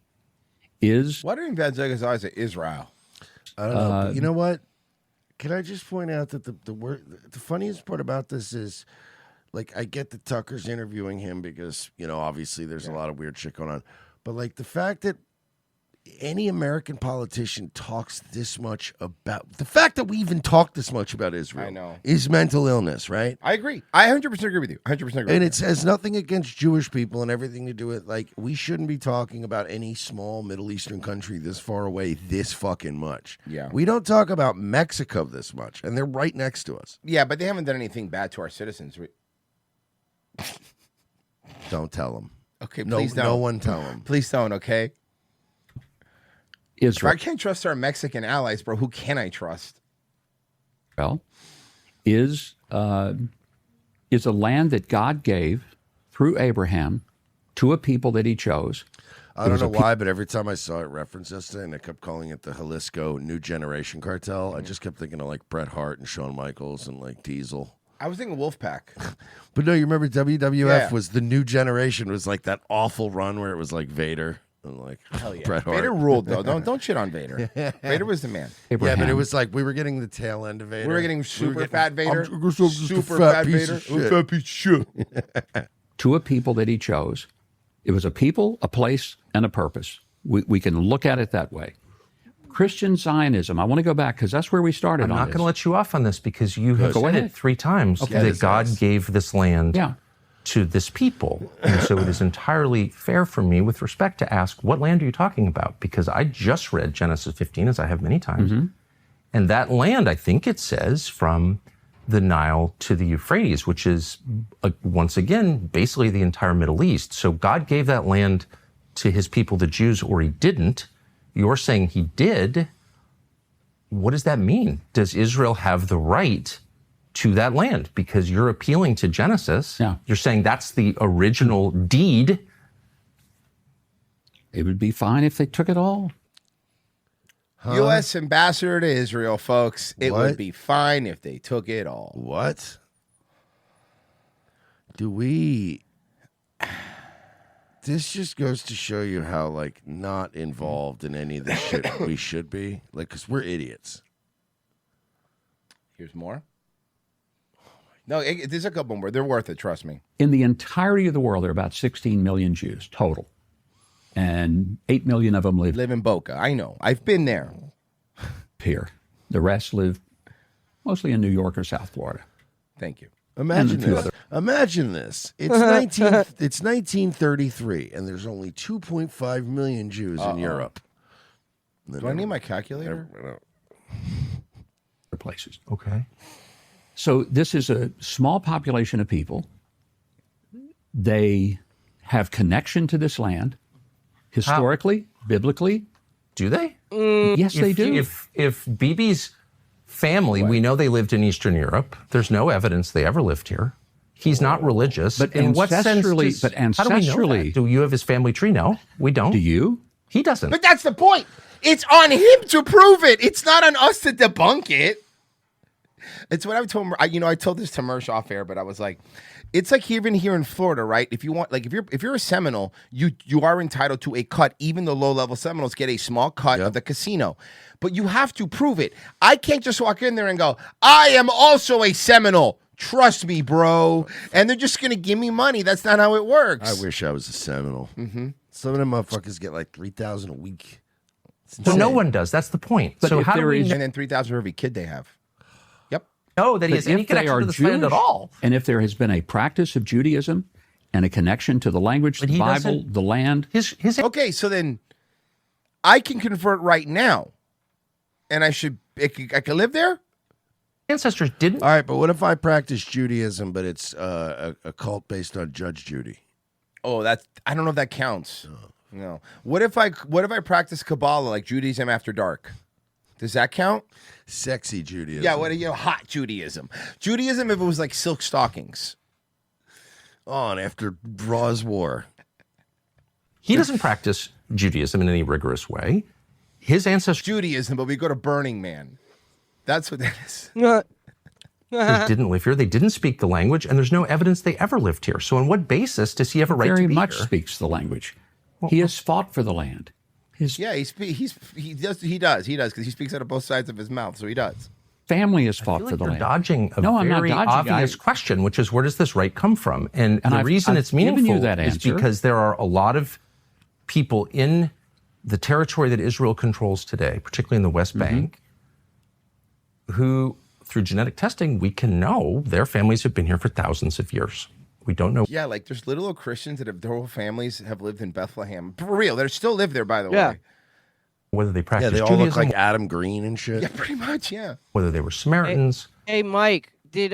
is... Why do evangelicals always say Israel? I don't know. But you know what? Can I just point out that the funniest part about this is, like, I get that Tucker's interviewing him because, you know, obviously there's a lot of weird shit going on. But, like, the fact that any American politician talks this much about the fact that we even talk this much about Israel, I know, is mental illness, right? I agree. I 100% agree with you. 100% agree. And it has nothing against Jewish people and everything to do with, like, we shouldn't be talking about any small Middle Eastern country this far away this fucking much. Yeah. We don't talk about Mexico this much, and they're right next to us. Yeah, but they haven't done anything bad to our citizens. Don't tell them. Okay, No, please don't. no one tell them. Please don't, okay? Israel. If I can't trust our Mexican allies, bro, who can I trust? Is a land that God gave through Abraham to a people that he chose. I don't know why, but every time I saw it referenced yesterday, and I kept calling it the Jalisco New Generation Cartel, I just kept thinking of, like, Bret Hart and Shawn Michaels and, like, Diesel. I was thinking Wolfpack. But no, you remember WWF Yeah. was the New Generation, was like that awful run where it was like Vader and like Hell yeah. Bret Hart. Vader ruled, though. Don't shit on Vader. Vader was the man. Yeah, but it was like we were getting the tail end of Vader. We were getting super fat Vader. I'm just a Super fat fat piece Vader. of shit. Fat piece of shit. To a people that he chose. It was a people, a place, and a purpose. We can look at it that way. Christian Zionism, I want to go back because that's where we started I'm on not this. going to let you off on this because you have Go said ahead. it 3 times that God gave this land to this people. And so it is entirely fair for me with respect to ask, what land are you talking about? Because I just read Genesis 15, as I have many times. Mm-hmm. And that land, I think it says, from the Nile to the Euphrates, which is, once again, basically the entire Middle East. So God gave that land to his people, the Jews, or he didn't. You're saying he did. What does that mean? Does Israel have the right to that land? Because you're appealing to Genesis. Yeah. You're saying that's the original deed. It would be fine if they took it all. U.S. ambassador to Israel, folks. It What? would be fine if they took it all. What? Do we... This just goes to show you how, like, not involved in any of this shit we should be. Like, because we're idiots. Here's more. No, there's a couple more. They're worth it, trust me. In the entirety of the world, there are about 16 million Jews total. And 8 million of them live in Boca. I know. I've been there. Here. The rest live mostly in New York or South Florida. Thank you. Imagine a few this. other- Imagine this. It's 1933, and there's only 2.5 million Jews in Europe. Do I need my calculator? Places. Okay. So this is a small population of people. They have connection to this land, historically, biblically. Do they? Yes, they do. If Bibi's family, we know they lived in Eastern Europe. There's no evidence they ever lived here. He's not religious. But in what sense? How do we know ancestrally, that? Do you have his family tree? No, we don't. Do you? He doesn't. But that's the point. It's on him to prove it. It's not on us to debunk it. It's what I told him. I told this to Mersh off air, but I was like, it's like even here in Florida, right? If you want, like, if you're a Seminole, you are entitled to a cut. Even the low level Seminoles get a small cut of the casino, but you have to prove it. I can't just walk in there and go, I am also a Seminole. Trust me, bro. And they're just gonna give me money. That's not how it works. I wish I was a Seminole. Mm-hmm. Some of them motherfuckers get like 3,000 a week. So no one does. That's the point. But so if how do there we is- And then 3,000 for every kid they have. know that he But has any if they connection are to this land at Jewish, all? And if there has been a practice of Judaism and a connection to the language, the he Bible, doesn't- the land. Okay, so then I can convert right now, and I can live there. Ancestors didn't. All right, but what if I practice Judaism, but it's a cult based on Judge Judy? Oh, I don't know if that counts. No. What if I practice Kabbalah, like Judaism after dark? Does that count? Sexy Judaism. Yeah, hot Judaism. Judaism if it was like silk stockings. On after Raw's War. He doesn't practice Judaism in any rigorous way. His ancestors Judaism, but we go to Burning Man. That's what that is. didn't live here. They didn't speak the language, and there's no evidence they ever lived here. So on what basis does he have a right Very to be much here? speaks the language. He has fought for the land. He does because he speaks out of both sides of his mouth, so he does. Family has fought Like for the you're land. dodging a No, I'm not very dodging. obvious question, which is where does this right come from? And the I've- reason I've it's given meaningful you that is answer. because there are a lot of people in the territory that Israel controls today, particularly in the West Mm-hmm. Bank, who, through genetic testing, we can know their families have been here for thousands of years. We don't know. Yeah, like there's little Christians that have their whole families have lived in Bethlehem. For real, they still live there, by the way. Whether they Yeah, practice they all Judaism, look like Adam Green and shit. Yeah, pretty much, yeah. whether they were Samaritans. Hey, Mike, did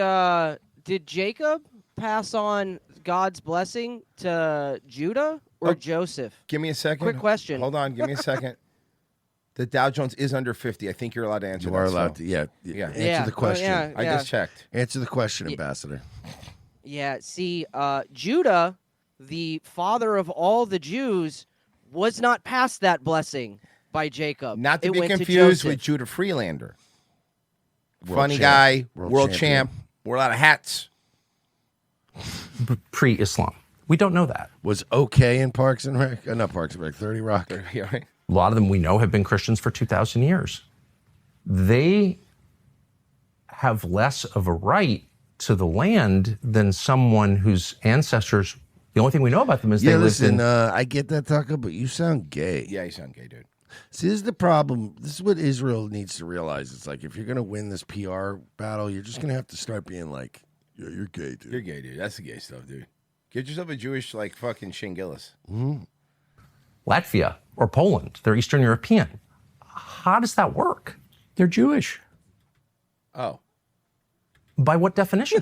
Jacob pass on God's blessing to Judah or Joseph? Give me a second. Quick question. Hold on, give me a second. The Dow Jones is under 50. I think you're allowed to answer You that. are allowed so. to, yeah. Yeah. Answer the question. I just checked. Answer the question, Ambassador. Yeah, see, Judah, the father of all the Jews, was not passed that blessing by Jacob. Not to It be went confused Joseph. with Judah Freelander. World Funny champ. guy, World world champion. champ, wore a lot of hats. Pre-Islam. We don't know that. Was okay in Parks and Rec? Not Parks and Rec, 30 Rock. Yeah, right. A lot of them we know have been Christians for 2,000 years. They have less of a right to the land than someone whose ancestors, the only thing we know about them is Yeah, they lived listen, in. I get that, Tucker, but you sound gay. Yeah, you sound gay, dude. See, this is the problem. This is what Israel needs to realize. It's like, if you're going to win this PR battle, you're just going to have to start being like, yeah, you're gay, dude. You're gay, dude. That's the gay stuff, dude. Get yourself a Jewish, like, fucking Shane Gillis. Latvia or Poland. They're Eastern European. How does that work? They're Jewish. Oh. By what definition?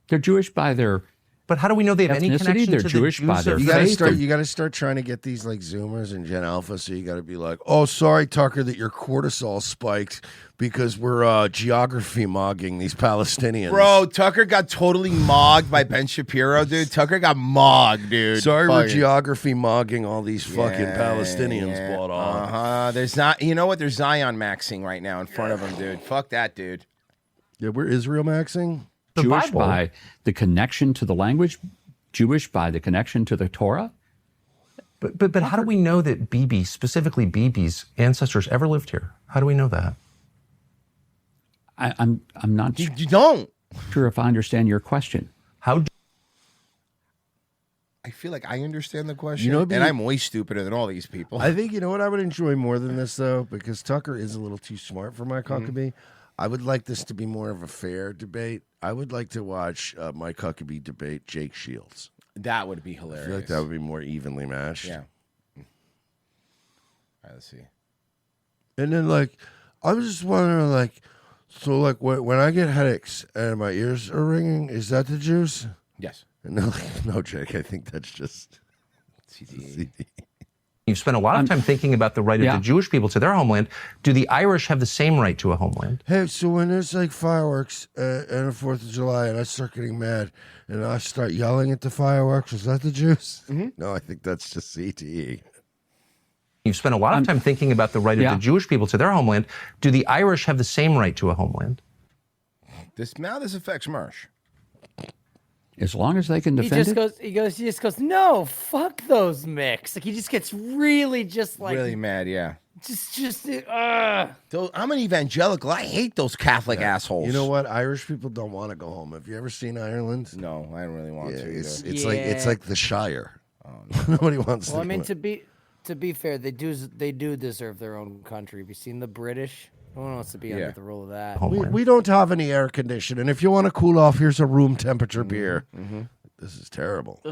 They're Jewish by their But how do we know they have any ethnicity. connection They're to Jewish the by Jews their of You gotta faith. start. You gotta start trying to get these like Zoomers and Gen Alpha. So you gotta be like, "Oh, sorry, Tucker, that your cortisol spiked because we're geography mogging these Palestinians." Bro, Tucker got totally mogged by Ben Shapiro, dude. Tucker got mogged, dude. Sorry, we're Fucking- geography mogging all these fucking Palestinians. Bought on. There's not. You know what? There's Zion maxing right now in front of him, dude. Fuck that, dude. Yeah, we're Israel maxing. Jewish Bible. by the connection to the language, Jewish by the connection to the Torah. But how do we know that Bibi, specifically Bibi's ancestors, ever lived here? How do we know that? I'm not You don't. sure if I understand your question. How? I feel like I understand the question, You know, and I'm way stupider than all these people. I think you know what I would enjoy more than this though, because Tucker is a little too smart for my cockabee. I would like this to be more of a fair debate. I would like to watch Mike Huckabee debate Jake Shields. That would be hilarious. I feel like that would be more evenly matched. Yeah. All right, let's see. And then, like, I was just wondering, like, so, like, when I get headaches and my ears are ringing, is that the juice? Yes. And no, like, no, Jake, I think that's just CTE. You've spent a lot of time thinking about the right of the Jewish people to their homeland. Do the Irish have the same right to a homeland? Hey, so when there's like fireworks and the 4th of July and I start getting mad and I start yelling at the fireworks, is that the juice? Mm-hmm. No, I think that's just CTE. You've spent a lot of time thinking about the right of the Jewish people to their homeland. Do the Irish have the same right to a homeland? This affects Marsh. As long as they can He defend just it. goes. He just goes. No, fuck those mix. Like he just gets really just like Really mad, yeah. just. I'm an evangelical. I hate those Catholic assholes. You know what? Irish people don't want to go home. Have you ever seen Ireland? No, I don't really want to. It's either. like the Shire. Nobody wants Well, I to. mean, to be fair, they do deserve their own country. Have you seen the British? No one wants to be under the rule of that. We don't have any air conditioning. If you want to cool off, here's a room temperature beer. Mm-hmm. This is terrible.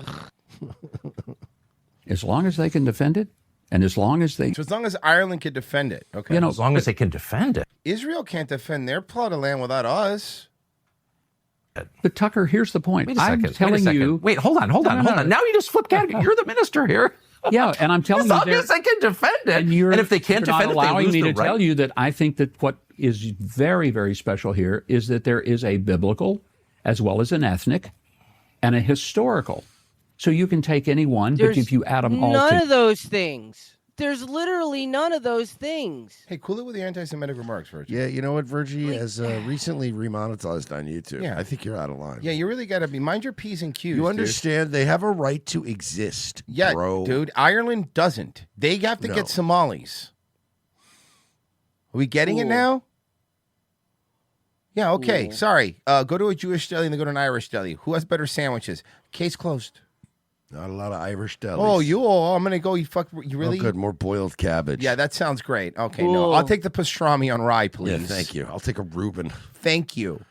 As long as they can defend it, and as long as they, So as long as Ireland can defend it, okay. You know, as long as they can defend it. Israel can't defend their plot of land without us. But Tucker, here's the point. Wait a I'm second. telling you. Wait, hold on. Hold No, on. no, Hold no. on. Now you just flip category. You're the minister here. Yeah, and I'm telling As you, long there- as they can defend it, and if they can't you're defend not it, they allowing lose me the to right. tell you that I think that what is very, very special here is that there is a biblical, as well as an ethnic, and a historical. So you can take any one, but if you add them all none together. of those things. There's literally none of those things. Hey, cool it with the anti-Semitic remarks, Virgie. Yeah, you know what? Virgie has recently remonetized on YouTube. Yeah. I think you're out of line. Yeah, you really got to mind your P's and Q's. You dude. understand? They have a right to exist, Yeah, bro. dude. Ireland doesn't. They have to No. get Somalis. Are we getting it now? Yeah, okay. Sorry. Go to a Jewish deli and then go to an Irish deli. Who has better sandwiches? Case closed. Not a lot of Irish delis. Oh, I'm going to go. You really? Oh, good. More boiled cabbage. Yeah, that sounds great. Okay, no. I'll take the pastrami on rye, please. Yeah, thank you. I'll take a Reuben. Thank you.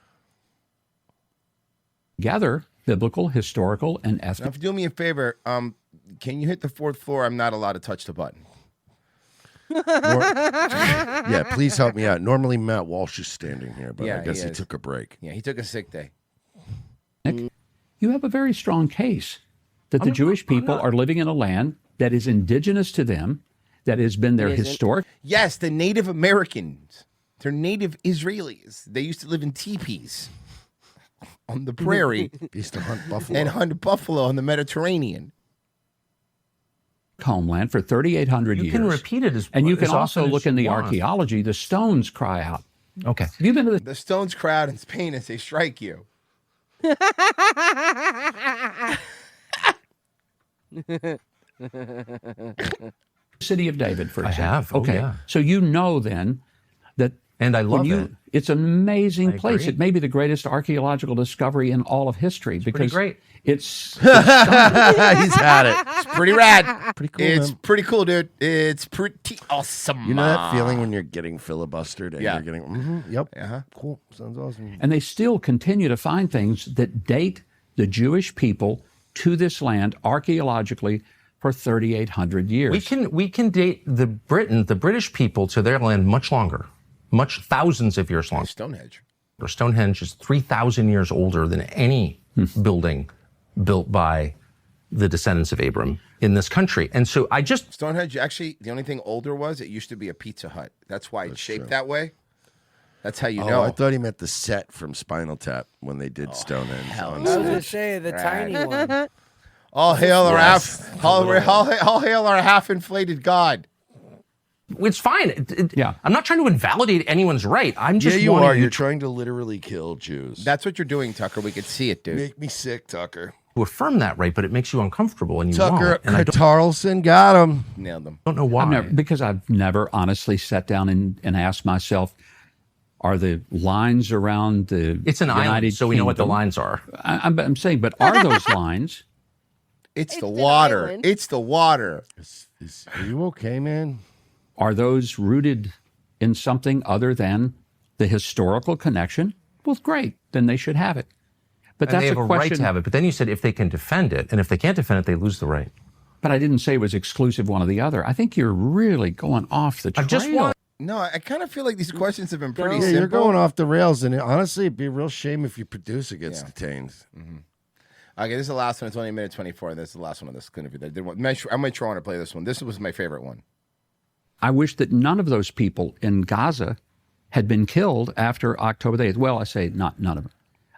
Gather biblical, historical, and Now, ethnic. if you do me a favor, can you hit the 4th floor? I'm not allowed to touch the button. Yeah, please help me out. Normally Matt Walsh is standing here, but Yeah, I guess he he is. took a break. Yeah, he took a sick day. You have a very strong case that the Jewish people are living in a land that is indigenous to them, that has been their historic. Yes, the Native Americans. They're Native Israelis. They used to live in teepees on the prairie. They used to hunt buffalo. And hunt buffalo in the Mediterranean. Homeland for 3,800 years. You can repeat it as And you as can often also as look you in the want. archaeology. The stones cry out. Okay. Have you been to The stones crowd in Spain as they strike you. the city of David, for I example? have. Oh, Okay. yeah. So you know then that. And I when love you, it. It's an amazing I place. agree. It may be the greatest archaeological discovery in all of history because great. it's He's had it. It's pretty rad. Pretty cool, It's man. pretty cool, dude. It's pretty awesome. You know that feeling when you're getting filibustered and Yeah. you're getting, yep, Uh-huh. cool, sounds awesome. and they still continue to find things that date the Jewish people to this land archaeologically for 3,800 years. We can date the British people to their land much longer, thousands of years longer. Stonehenge. Or Stonehenge is 3,000 years older than any building built by the descendants of Abram in this country. And so Stonehenge, actually, the only thing older was it used to be a Pizza Hut. That's why it's shaped that way. That's how you know. I thought he meant the set from Spinal Tap when they did Stonehenge. I on was set. gonna say the tiny one. All hail our Yes. all hail our half-inflated God. it's fine. Yeah. I'm not trying to invalidate anyone's right. I'm just Yeah, you wanting are. you You're trying to literally kill Jews. That's what you're doing, Tucker. We could see it, dude. Make me sick, Tucker. to affirm that right, but it makes you uncomfortable and you Tucker won't. And I Carlson got him. Nailed them. don't know why. Because I've never honestly sat down and asked myself, are the lines around the It's an United island, so we know what the Kingdom- lines are. I'm saying, but are those lines? It's the an water. island. It's the water. Are you okay, man? Are those rooted in something other than the historical connection, well, great, then they should have it. But And that's they have a question. right to have it. But then you said if they can defend it, and if they can't defend it, they lose the right. But I didn't say it was exclusive one or the other. I think you're really going off the trail. No, I kind of feel like these questions have been pretty Yeah, simple. you're going off the rails, and honestly, it'd be a real shame if your producer gets detained. Mm-hmm. Okay, this is the last one. It's only a minute 24. This is the last one of this interview. I might try to play this one. This was my favorite one. I wish that none of those people in Gaza had been killed after October the 8th. Well, I say not none of them.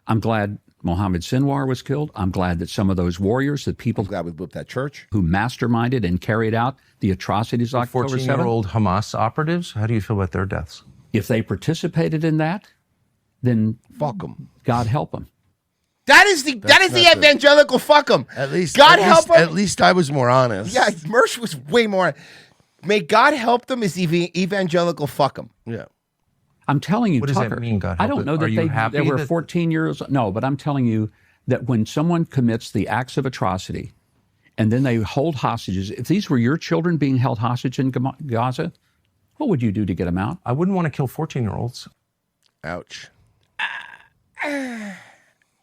I'm glad Mohammed Sinwar was killed. I'm glad that some of those warriors, the people that church who masterminded and carried out the atrocities of October 7th. 14-year-old Hamas operatives, how do you feel about their deaths? If they participated in that, then fuck them. God help them. That is the evangelical fuck them. At least God help them. At least I was more honest. Yeah, Mersh was way more. May God help them is evangelical fuck them. Yeah. I'm telling you, What does Tucker, that mean, God I help don't it? know Are that you they happy were that- 14 years. No, but I'm telling you that when someone commits the acts of atrocity and then they hold hostages, if these were your children being held hostage in Gaza, what would you do to get them out? I wouldn't want to kill 14-year-olds. Ouch.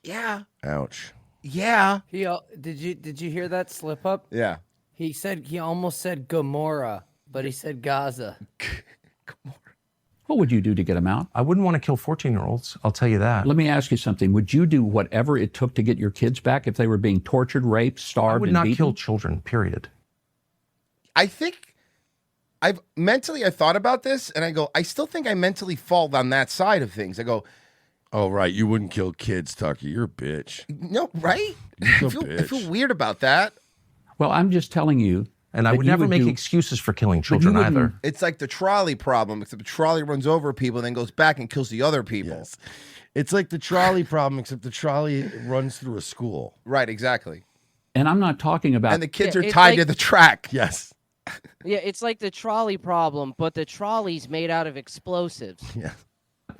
Yeah. Ouch. Yeah. Did you hear that slip up? Yeah. He almost said Gomorrah, but he said Gaza. What would you do to get them out? I wouldn't want to kill 14-year-olds. I'll tell you that. Let me ask you something. Would you do whatever it took to get your kids back if they were being tortured, raped, starved, I would and not beaten? kill children, period. I think I thought about this and I go, I still think I mentally fall on that side of things. I go, oh, right. You wouldn't kill kids, Tucker. You're a bitch. No, right? You're I feel weird about that. Well, I'm just telling you. And I that would you never make do- excuses for killing children wouldn't- either. It's like the trolley problem, except the trolley runs over people and then goes back and kills the other people. It's like the trolley problem, except the trolley runs through a school. Right, exactly. And I'm not talking about. And the kids Yeah, are it's tied like- to the track. Yes. Yeah, it's like the trolley problem, but the trolley's made out of explosives. Yeah.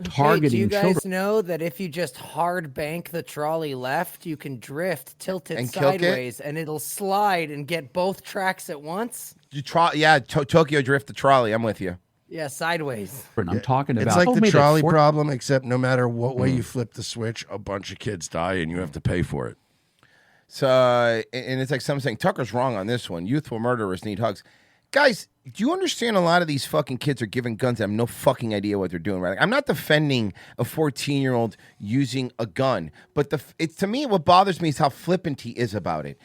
Targeting do you guys children. know that if you just hard bank the trolley left, you can drift, tilt it And kill it? sideways, and it'll slide and get both tracks at once? Tokyo Drift the trolley. I'm with you. Yeah, sideways. I'm talking about. It's like told the me that trolley four- problem, except no matter what way you flip the switch, a bunch of kids die and you have to pay for it. So, and it's like someone saying, Tucker's wrong on this one. Youthful murderers need hugs. Guys, do you understand a lot of these fucking kids are given guns and have no fucking idea what they're doing, right? Like, I'm not defending a 14-year-old using a gun, but to me, what bothers me is how flippant he is about it.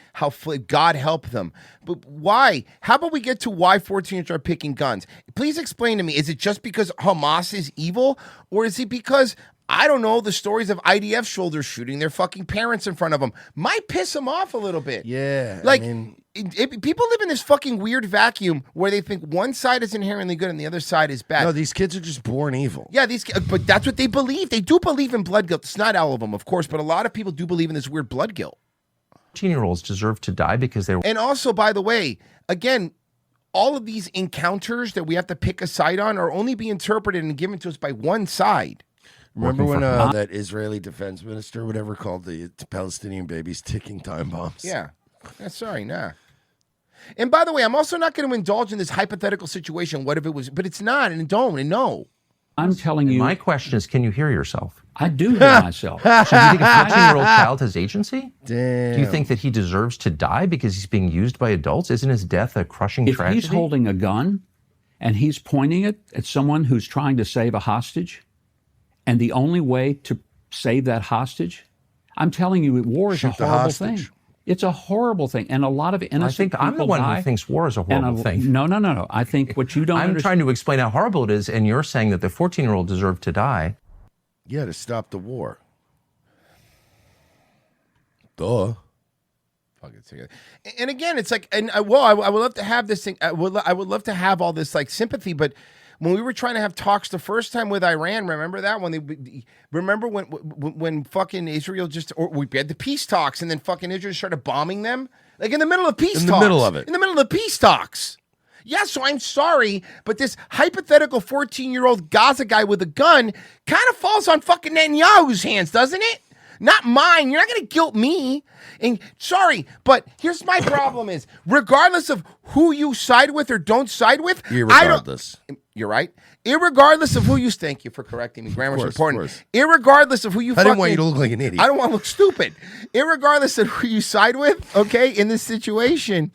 God help them. But why? How about we get to why 14-year-olds are picking guns? Please explain to me, is it just because Hamas is evil? Or is it because, I don't know, the stories of IDF soldiers shooting their fucking parents in front of them might piss them off a little bit? Yeah. Like, people live in this fucking weird vacuum where they think one side is inherently good and the other side is bad. No, these kids are just born evil. Yeah, but that's what they believe. They do believe in blood guilt. It's not all of them, of course, but a lot of people do believe in this weird blood guilt. 14-year-olds deserve to die because they were. And also, by the way, again, all of these encounters that we have to pick a side on are only being interpreted and given to us by one side. Remember when that Israeli defense minister, whatever, called the Palestinian babies ticking time bombs? Yeah. Sorry, nah. And by the way, I'm also not going to indulge in this hypothetical situation. What if it was? But it's not, and don't, and no. I'm telling you. My question is, can you hear yourself? I do hear myself. So do you think a 14-year-old child has agency? Damn. Do you think that he deserves to die because he's being used by adults? Isn't his death a crushing If tragedy? he's holding a gun and he's pointing it at someone who's trying to save a hostage, and the only way to save that hostage, I'm telling you, war is a Shoot the horrible hostage. thing. It's a horrible thing, and a lot of innocent I think I'm the people one die, who thinks war is a and horrible thing. No. I think what you don't I'm understand. trying to explain how horrible it is, and you're saying that the 14-year-old deserved to die. Yeah, to stop the war. Duh. And again, it's like, and I would love to have this thing. I would love to have all this like sympathy, but when we were trying to have talks the first time with Iran, remember that when fucking Israel we had the peace talks and then fucking Israel started bombing them, like in the middle of peace talks. In the middle of it. In the middle of the peace talks. Yeah, so I'm sorry, but this hypothetical 14-year-old Gaza guy with a gun kind of falls on fucking Netanyahu's hands, doesn't it? Not mine. You're not going to guilt me. And sorry, but here's my problem is, regardless of who you side with or don't side with, Irregardless. You're right. Irregardless of who you thank you for correcting me. Grammar's course, important. of course. Irregardless of who you I didn't want you to look like an idiot. I don't want to look stupid. Irregardless of who you side with, okay, in this situation,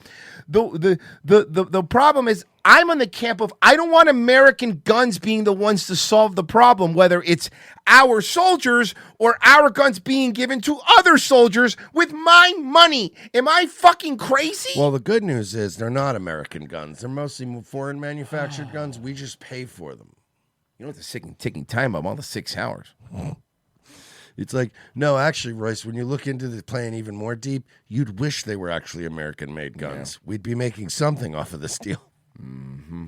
the problem is I'm on the camp of I don't want American guns being the ones to solve the problem, whether it's our soldiers or our guns being given to other soldiers with my money. Am I fucking crazy? Well, the good news is they're not American guns. They're mostly foreign manufactured guns. We just pay for them. You know what the ticking time bomb, all the 6 hours. It's like, no, actually, Royce, when you look into the plan even more deep, you'd wish they were actually American-made guns. We'd be making something off of this deal. Mm-hmm.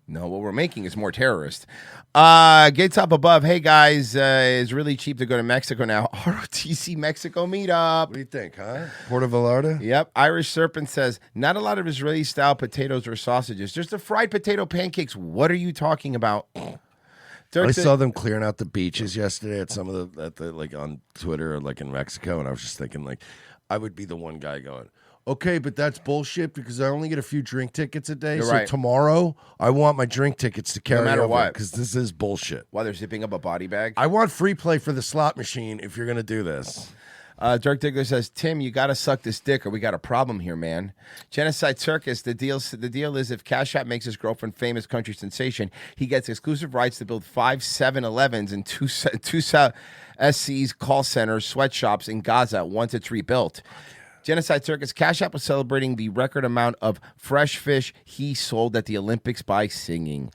No, what we're making is more terrorists. Gates up above. Hey, guys, it's really cheap to go to Mexico now. ROTC Mexico meetup. What do you think, huh? Puerto Vallarta? Yep. Irish Serpent says, not a lot of Israeli-style potatoes or sausages. Just the fried potato pancakes. What are you talking about? I saw them clearing out the beaches yesterday at some of the like on Twitter or like in Mexico, and I was just thinking like I would be the one guy going, okay, but that's bullshit because I only get a few drink tickets a day. You're so right. tomorrow I want my drink tickets to carry matter over what. because this is bullshit. While they're zipping up a body bag. I want free play for the slot machine if you're gonna do this. Dirk Diggler says, Tim, you got to suck this dick or we got a problem here, man. Genocide Circus, the deal is if Cash App makes his girlfriend famous country sensation, he gets exclusive rights to build 5 7-Elevens and two SC's call centers, sweatshops in Gaza once it's rebuilt. Genocide Circus, Cash App was celebrating the record amount of fresh fish he sold at the Olympics by singing.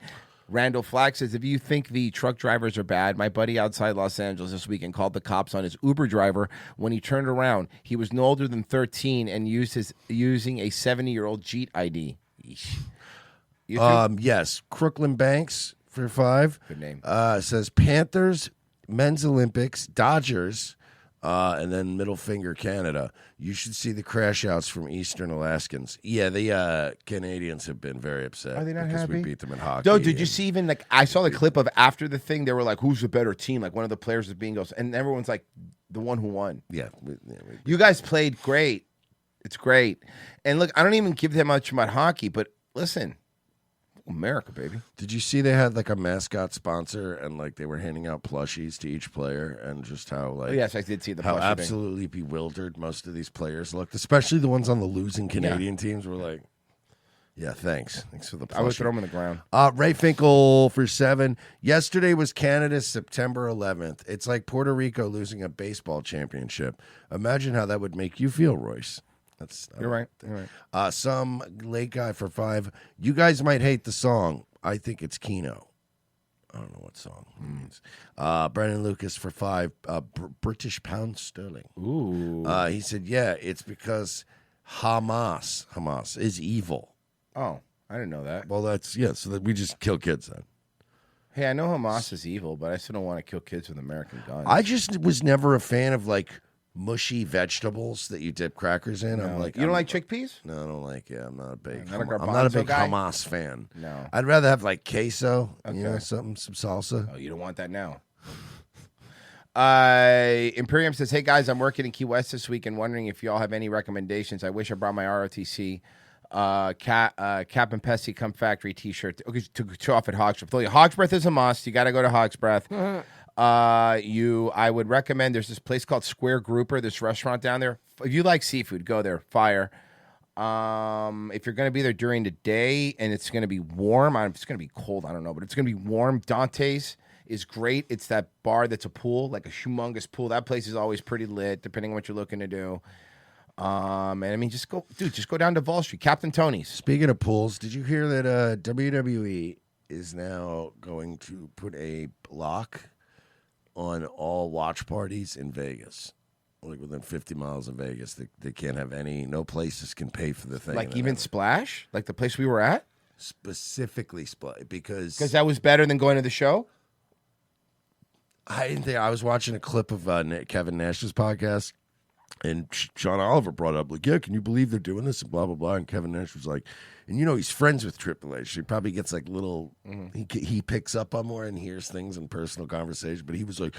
Randall Flack says, if you think the truck drivers are bad, my buddy outside Los Angeles this weekend called the cops on his Uber driver when he turned around. He was no older than 13 and using a 70-year-old Jeet ID. Yes, Crooklyn Banks for 5. Good name. Says Panthers, Men's Olympics, Dodgers, and then middle finger Canada. You should see the crash outs from Eastern Alaskans. Yeah, the Canadians have been very upset. Are they not because happy? we beat them in hockey. No, did you see even like I saw the clip of after the thing? They were like, "Who's the better team?" Like one of the players was being goes, and everyone's like, "The one who won." Yeah, you guys played great. It's great. And look, I don't even give that much about hockey, but listen, America, baby. Did you see they had like a mascot sponsor and like they were handing out plushies to each player and just how like yes, I did see the how plushie thing. absolutely bewildered most of these players looked, especially the ones on the losing Canadian teams were like, yeah, thanks for the plushie. I would throw them in the ground. Ray Finkel for 7. Yesterday was Canada's September 11th. It's like Puerto Rico losing a baseball championship. Imagine how that would make you feel, Royce. You're right. You're right. Some late guy for 5. You guys might hate the song. I think it's Keno. I don't know what song it means. Brandon Lucas for 5. British pound sterling. Ooh. He said, yeah, it's because Hamas is evil. Oh, I didn't know that. Well, so that we just kill kids then. Hey, I know Hamas is evil, but I still don't want to kill kids with American guns. I just was never a fan of like mushy vegetables that you dip crackers in. I'm like, you don't like chickpeas? No, I don't like. Yeah, I'm not a big. Not a I'm not a garbanzo big guy? Hamas fan. No. I'd rather have like queso. Okay. You know, some salsa. Oh, you don't want that now. Imperium says, hey guys, I'm working in Key West this week and wondering if y'all have any recommendations. I wish I brought my ROTC Cap and Pesty Come Factory t-shirt to show off at Hog's Breath. Hog's Breath is a must. You got to go to Hog's Breath. I would recommend, there's this place called Square Grouper, this restaurant down there. If you like seafood, go there. Fire. If you're going to be there during the day and it's going to be warm, it's going to be cold, I don't know, but it's going to be warm. Dante's is great. It's that bar that's a pool, like a humongous pool. That place is always pretty lit, depending on what you're looking to do. And I mean, just go down to Wall Street, Captain Tony's. Speaking of pools, did you hear that WWE is now going to put a block on all watch parties in Vegas? Like within 50 miles of Vegas, they can't have no places can pay for the thing. Like even Splash? Like the place we were at? Specifically Splash, because that was better than going to the show? I didn't think. I was watching a clip of Kevin Nash's podcast, And Sean Oliver brought up, like, yeah, can you believe they're doing this? And blah, blah, blah. And Kevin Nash was like, and you know, he's friends with Triple H. He probably gets like little, he picks up on more and hears things in personal conversation. But he's like,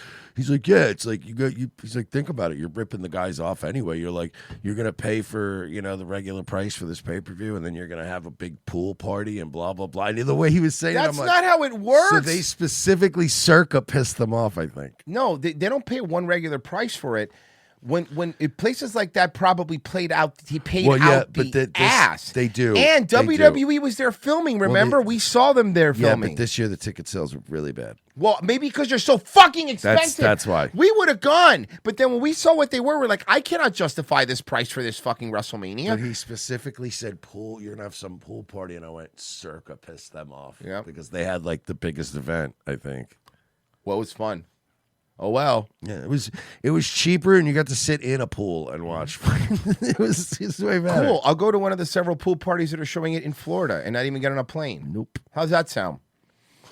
yeah, it's like he's like, think about it. You're ripping the guys off anyway. You're like, you're going to pay for, you know, the regular price for this pay-per-view. And then you're going to have a big pool party and blah, blah, blah. And the way he was saying That's it, I'm not like, how it works. So they specifically Circa pissed them off, I think. No, they don't pay one regular price for it. When places like that probably played out, he paid out the ass. They do. And They WWE was there filming. Remember, we saw them there filming. Yeah, but this year the ticket sales were really bad. Well, maybe because you're so fucking expensive. That's why. We would have gone. But then when we saw what they were like, I cannot justify this price for this fucking WrestleMania. But he specifically said, pool, you're going to have some pool party. And I went, Circa pissed them off. Yeah. Because they had like the biggest event, I think. What was fun? Oh, well. Yeah, it was cheaper and you got to sit in a pool and watch. it was way better. Cool. I'll go to one of the several pool parties that are showing it in Florida and not even get on a plane. Nope. How's that sound?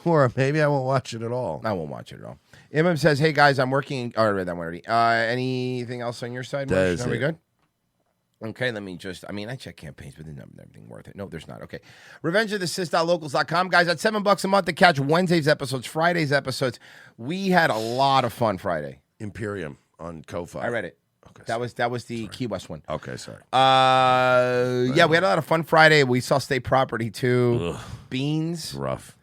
Or maybe I won't watch it at all. I won't watch it at all. Imam says, hey, guys, I'm working. Oh, I read that one already. Anything else on your side, Marsh? Are we good? Okay, let me just, I check campaigns, but there's not everything worth it. No, there's not. Okay. RevengeOfTheSith.locals.com. Guys, at $7 a month to catch Wednesday's episodes, Friday's episodes. We had a lot of fun Friday. Imperium on Ko-Fi. I read it. Okay. That was the Key West one. Okay, sorry. Yeah, we had a lot of fun Friday. We saw State Property too. Ugh. Beans. Rough.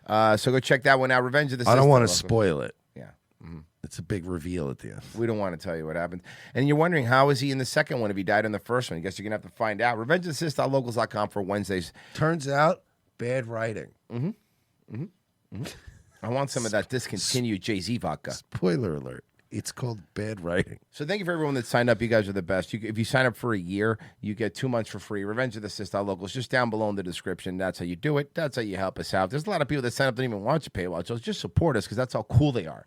So go check that one out. Revenge of the Sith. I don't want to spoil it. Yeah. Mm-hmm. It's a big reveal at the end. We don't want to tell you what happened. And you're wondering, how is he in the second one if he died in the first one? I guess you're going to have to find out. RevengeOfTheSith.locals.com for Wednesdays. Turns out, bad writing. I want some of that discontinued Jay-Z vodka. Spoiler alert. It's called bad writing. So thank you for everyone that signed up. You guys are the best. If you sign up for a year, you get 2 months for free. RevengeOfTheSith.locals, just down below in the description. That's how you do it. That's how you help us out. There's a lot of people that sign up that don't even watch a paywall. So just support us because that's how cool they are.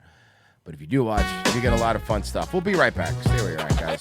But if you do watch, you get a lot of fun stuff. We'll be right back. Stay where you're at, guys.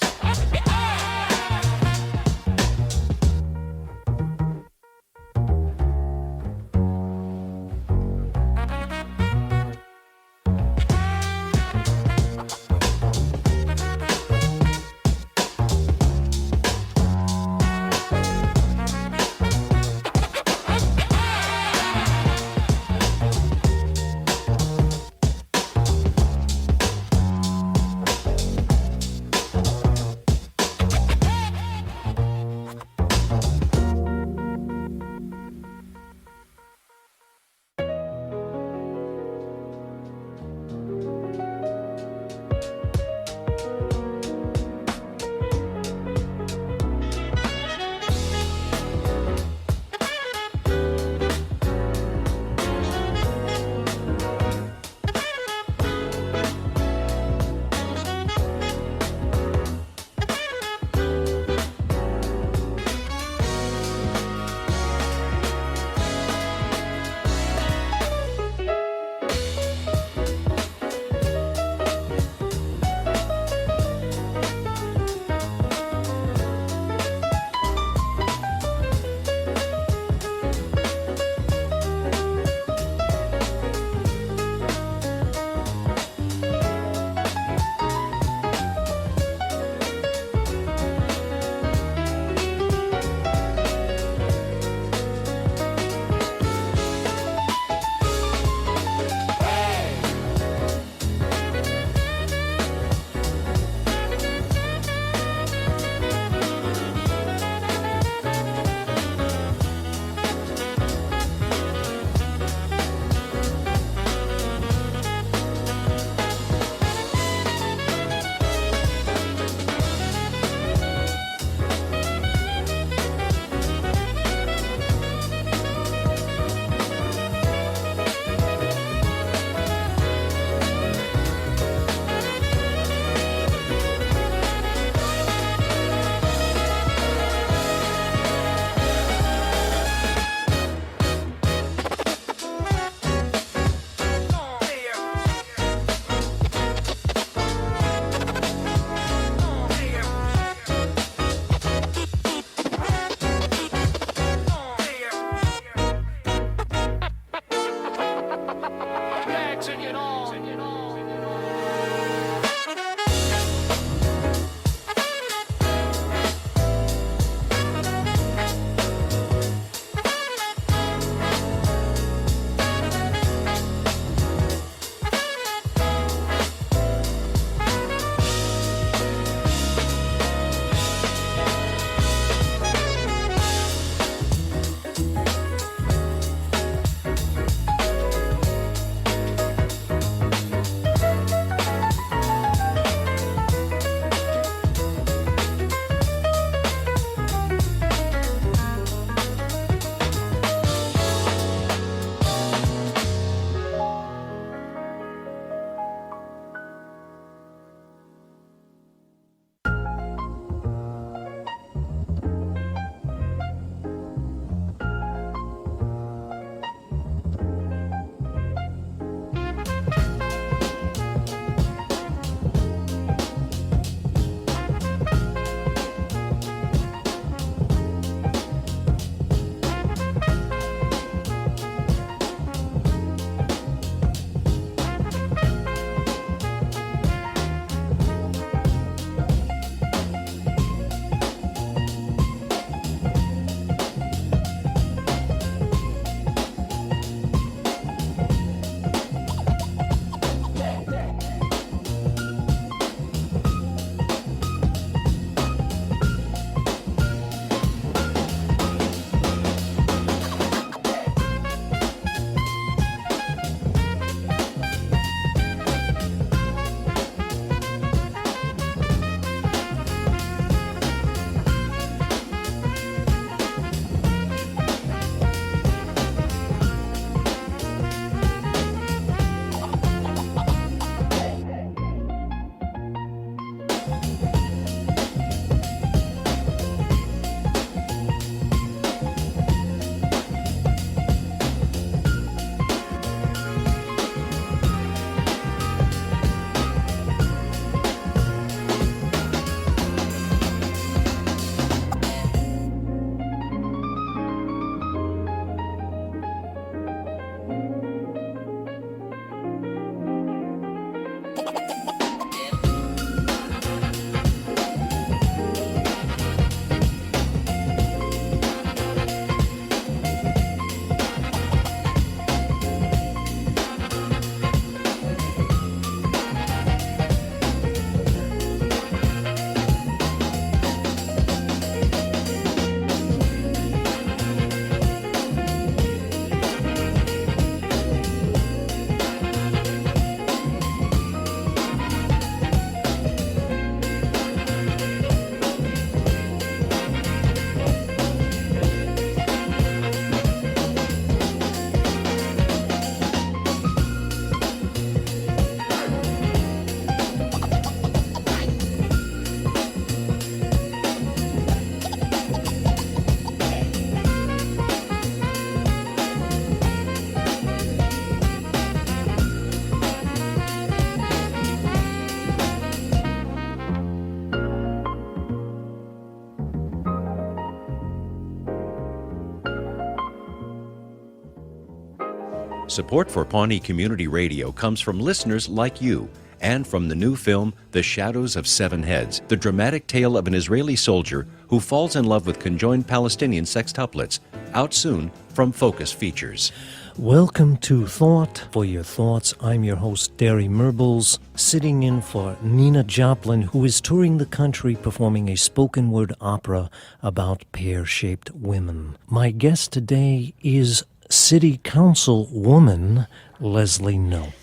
Support for Pawnee Community Radio comes from listeners like you and from the new film, The Shadows of Seven Heads, the dramatic tale of an Israeli soldier who falls in love with conjoined Palestinian sextuplets, out soon from Focus Features. Welcome to Thought. For your thoughts, I'm your host, Derry Merbles, sitting in for Nina Joplin, who is touring the country performing a spoken word opera about pear-shaped women. My guest today is City Councilwoman Leslie Knope.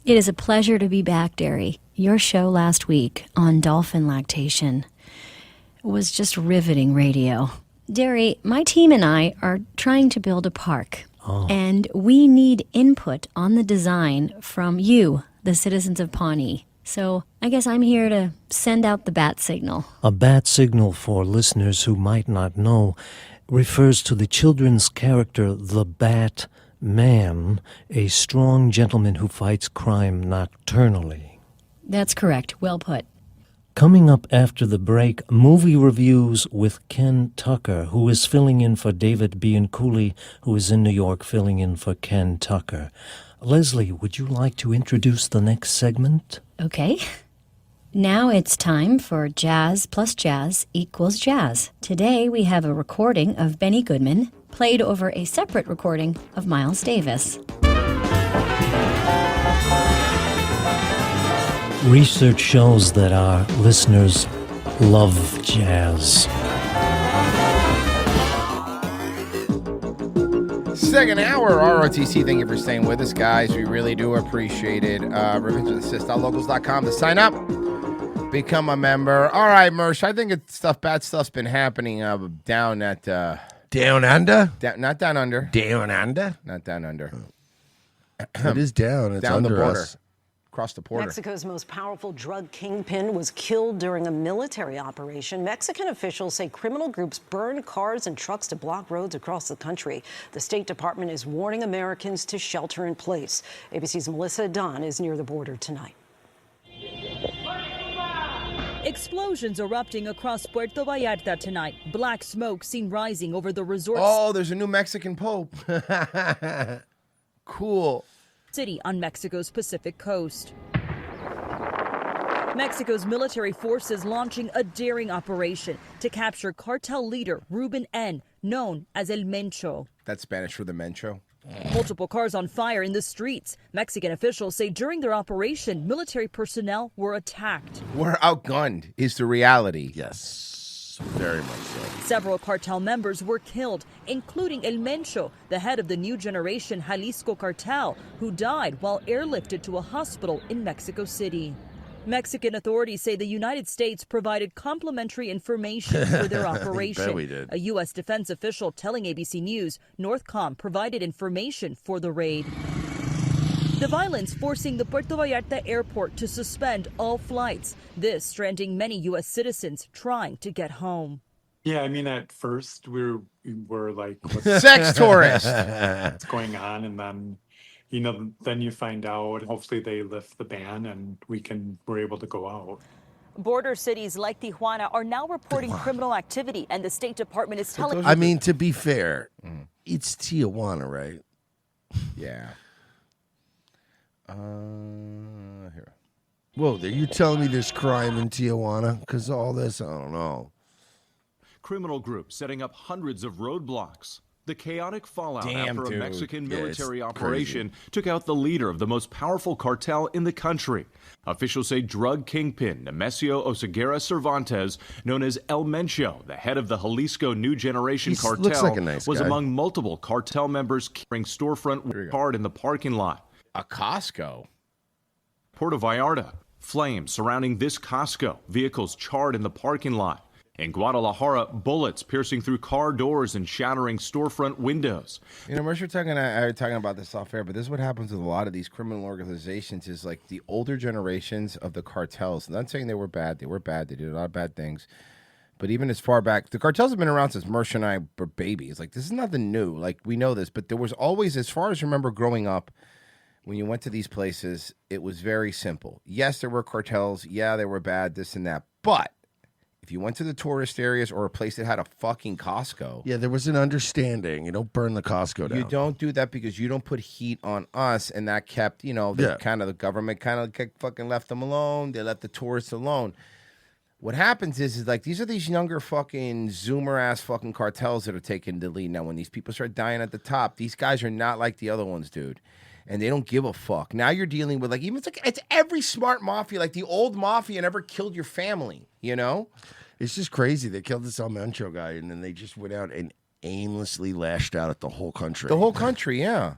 It is a pleasure to be back, Derry. Your show last week on dolphin lactation was just riveting radio. Derry, my team and I are trying to build a park. And we need input on the design from you, the citizens of Pawnee. So I guess I'm here to send out the bat signal. A bat signal, for listeners who might not know, refers to the children's character, the Bat Man, a strong gentleman who fights crime nocturnally. That's correct. Well put. Coming up after the break, movie reviews with Ken Tucker, who is filling in for David Bianculli, who is in New York filling in for Ken Tucker. Leslie, would you like to introduce the next segment? Okay. Now it's time for Jazz plus Jazz equals Jazz. Today we have a recording of Benny Goodman, played over a separate recording of Miles Davis. Research shows that our listeners love jazz. Second hour, ROTC. Thank you for staying with us, guys. We really do appreciate it. RevengeAssist.locals.com to sign up. Become a member. All right, Mersh. I think bad stuff's been happening down at... Down under? Not down under. Down under? Not down under. It is down. It's down under the border. us. Across the border. Mexico's most powerful drug kingpin was killed during a military operation. Mexican officials say criminal groups burned cars and trucks to block roads across the country. The State Department is warning Americans to shelter in place. ABC's Melissa Dunn is near the border tonight. Explosions erupting across Puerto Vallarta tonight. Black smoke seen rising over the resort. Oh, there's a new Mexican pope. Cool. City on Mexico's Pacific coast. Mexico's military forces launching a daring operation to capture cartel leader Ruben N., known as El Mencho. That's Spanish for the Mencho. Multiple cars on fire in the streets. Mexican officials say during their operation, military personnel were attacked. We're outgunned is the reality. Yes, very much so. Several cartel members were killed, including El Mencho, the head of the new generation Jalisco cartel, who died while airlifted to a hospital in Mexico City. Mexican authorities say the United States provided complimentary information for their operation. Bet we did. A U.S. defense official telling ABC News Northcom provided information for the raid. The violence forcing the Puerto Vallarta airport to suspend all flights. This stranding many U.S. citizens trying to get home. Yeah, I mean, at first we were like, sex tourist. What's going on? And then, then you find out, hopefully they lift the ban and we're able to go out. Border cities like Tijuana are now reporting criminal activity, and the State Department is telling... I mean, to be fair, it's Tijuana, right? Yeah. Here. Whoa, are you telling me there's crime in Tijuana? Because all this, I don't know. Criminal groups setting up hundreds of roadblocks. The chaotic fallout Damn, after dude. a Mexican Yeah, military it's operation took out the leader of the most powerful cartel in the country. Officials say drug kingpin Nemesio Oseguera Cervantes, known as El Mencho, the head of the Jalisco New Generation He cartel, looks like a nice was guy. among multiple cartel members carrying storefront card in the parking lot. A Costco. Puerto Vallarta, flames surrounding this Costco, vehicles charred in the parking lot. In Guadalajara, bullets piercing through car doors and shattering storefront windows. Mercer talking about this off air, but this is what happens with a lot of these criminal organizations is like the older generations of the cartels. I'm not saying they were bad. They were bad. They did a lot of bad things. But even as far back, the cartels have been around since Mercer and I were babies. Like, this is nothing new. Like, we know this. But there was always, as far as I remember growing up, when you went to these places, it was very simple. Yes, there were cartels. Yeah, they were bad, this and that. But If you went to the tourist areas or a place that had a fucking Costco, Yeah, there was an understanding. You don't burn the Costco down. you don't do that because you don't put heat on us, and that kept, the government kind of fucking left them alone. They left the tourists alone. What happens is like these are these younger fucking Zoomer ass fucking cartels that are taking the lead now. When these people start dying at the top, these guys are not like the other ones, dude. And they don't give a fuck. Now you're dealing with it's every smart mafia, like the old mafia never killed your family, you know? It's just crazy. They killed this Almencho guy, and then they just went out and aimlessly lashed out at the whole country. The whole country, yeah.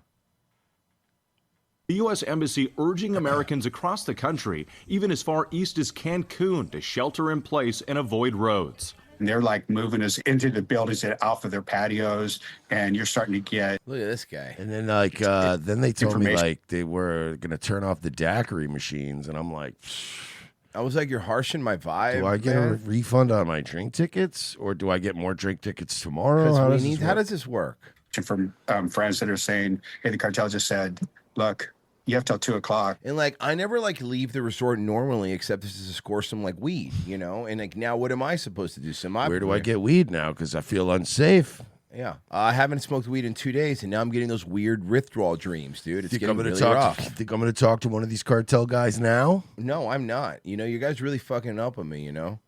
The U.S. Embassy urging Americans across the country, even as far east as Cancun, to shelter in place and avoid roads. And they're like moving us into the buildings and off of their patios, and you're starting to get. Look at this guy. And then then they told me like they were gonna turn off the daiquiri machines, and I'm like, I was like, you're harshing my vibe. do I get a refund on my drink tickets, or do I get more drink tickets tomorrow? How does this work? From friends that are saying, hey, the cartel just said, look, you have till 2:00. And I never leave the resort normally, except this is to score some weed, you know. And now, what am I supposed to do? Where do I get weed now? Because I feel unsafe. Yeah, I haven't smoked weed in 2 days, and now I'm getting those weird withdrawal dreams, dude. It's Think getting I'm gonna really talk rough. think I'm going to talk to one of these cartel guys now? No, I'm not. You know, you guys really fucking up on me. You know.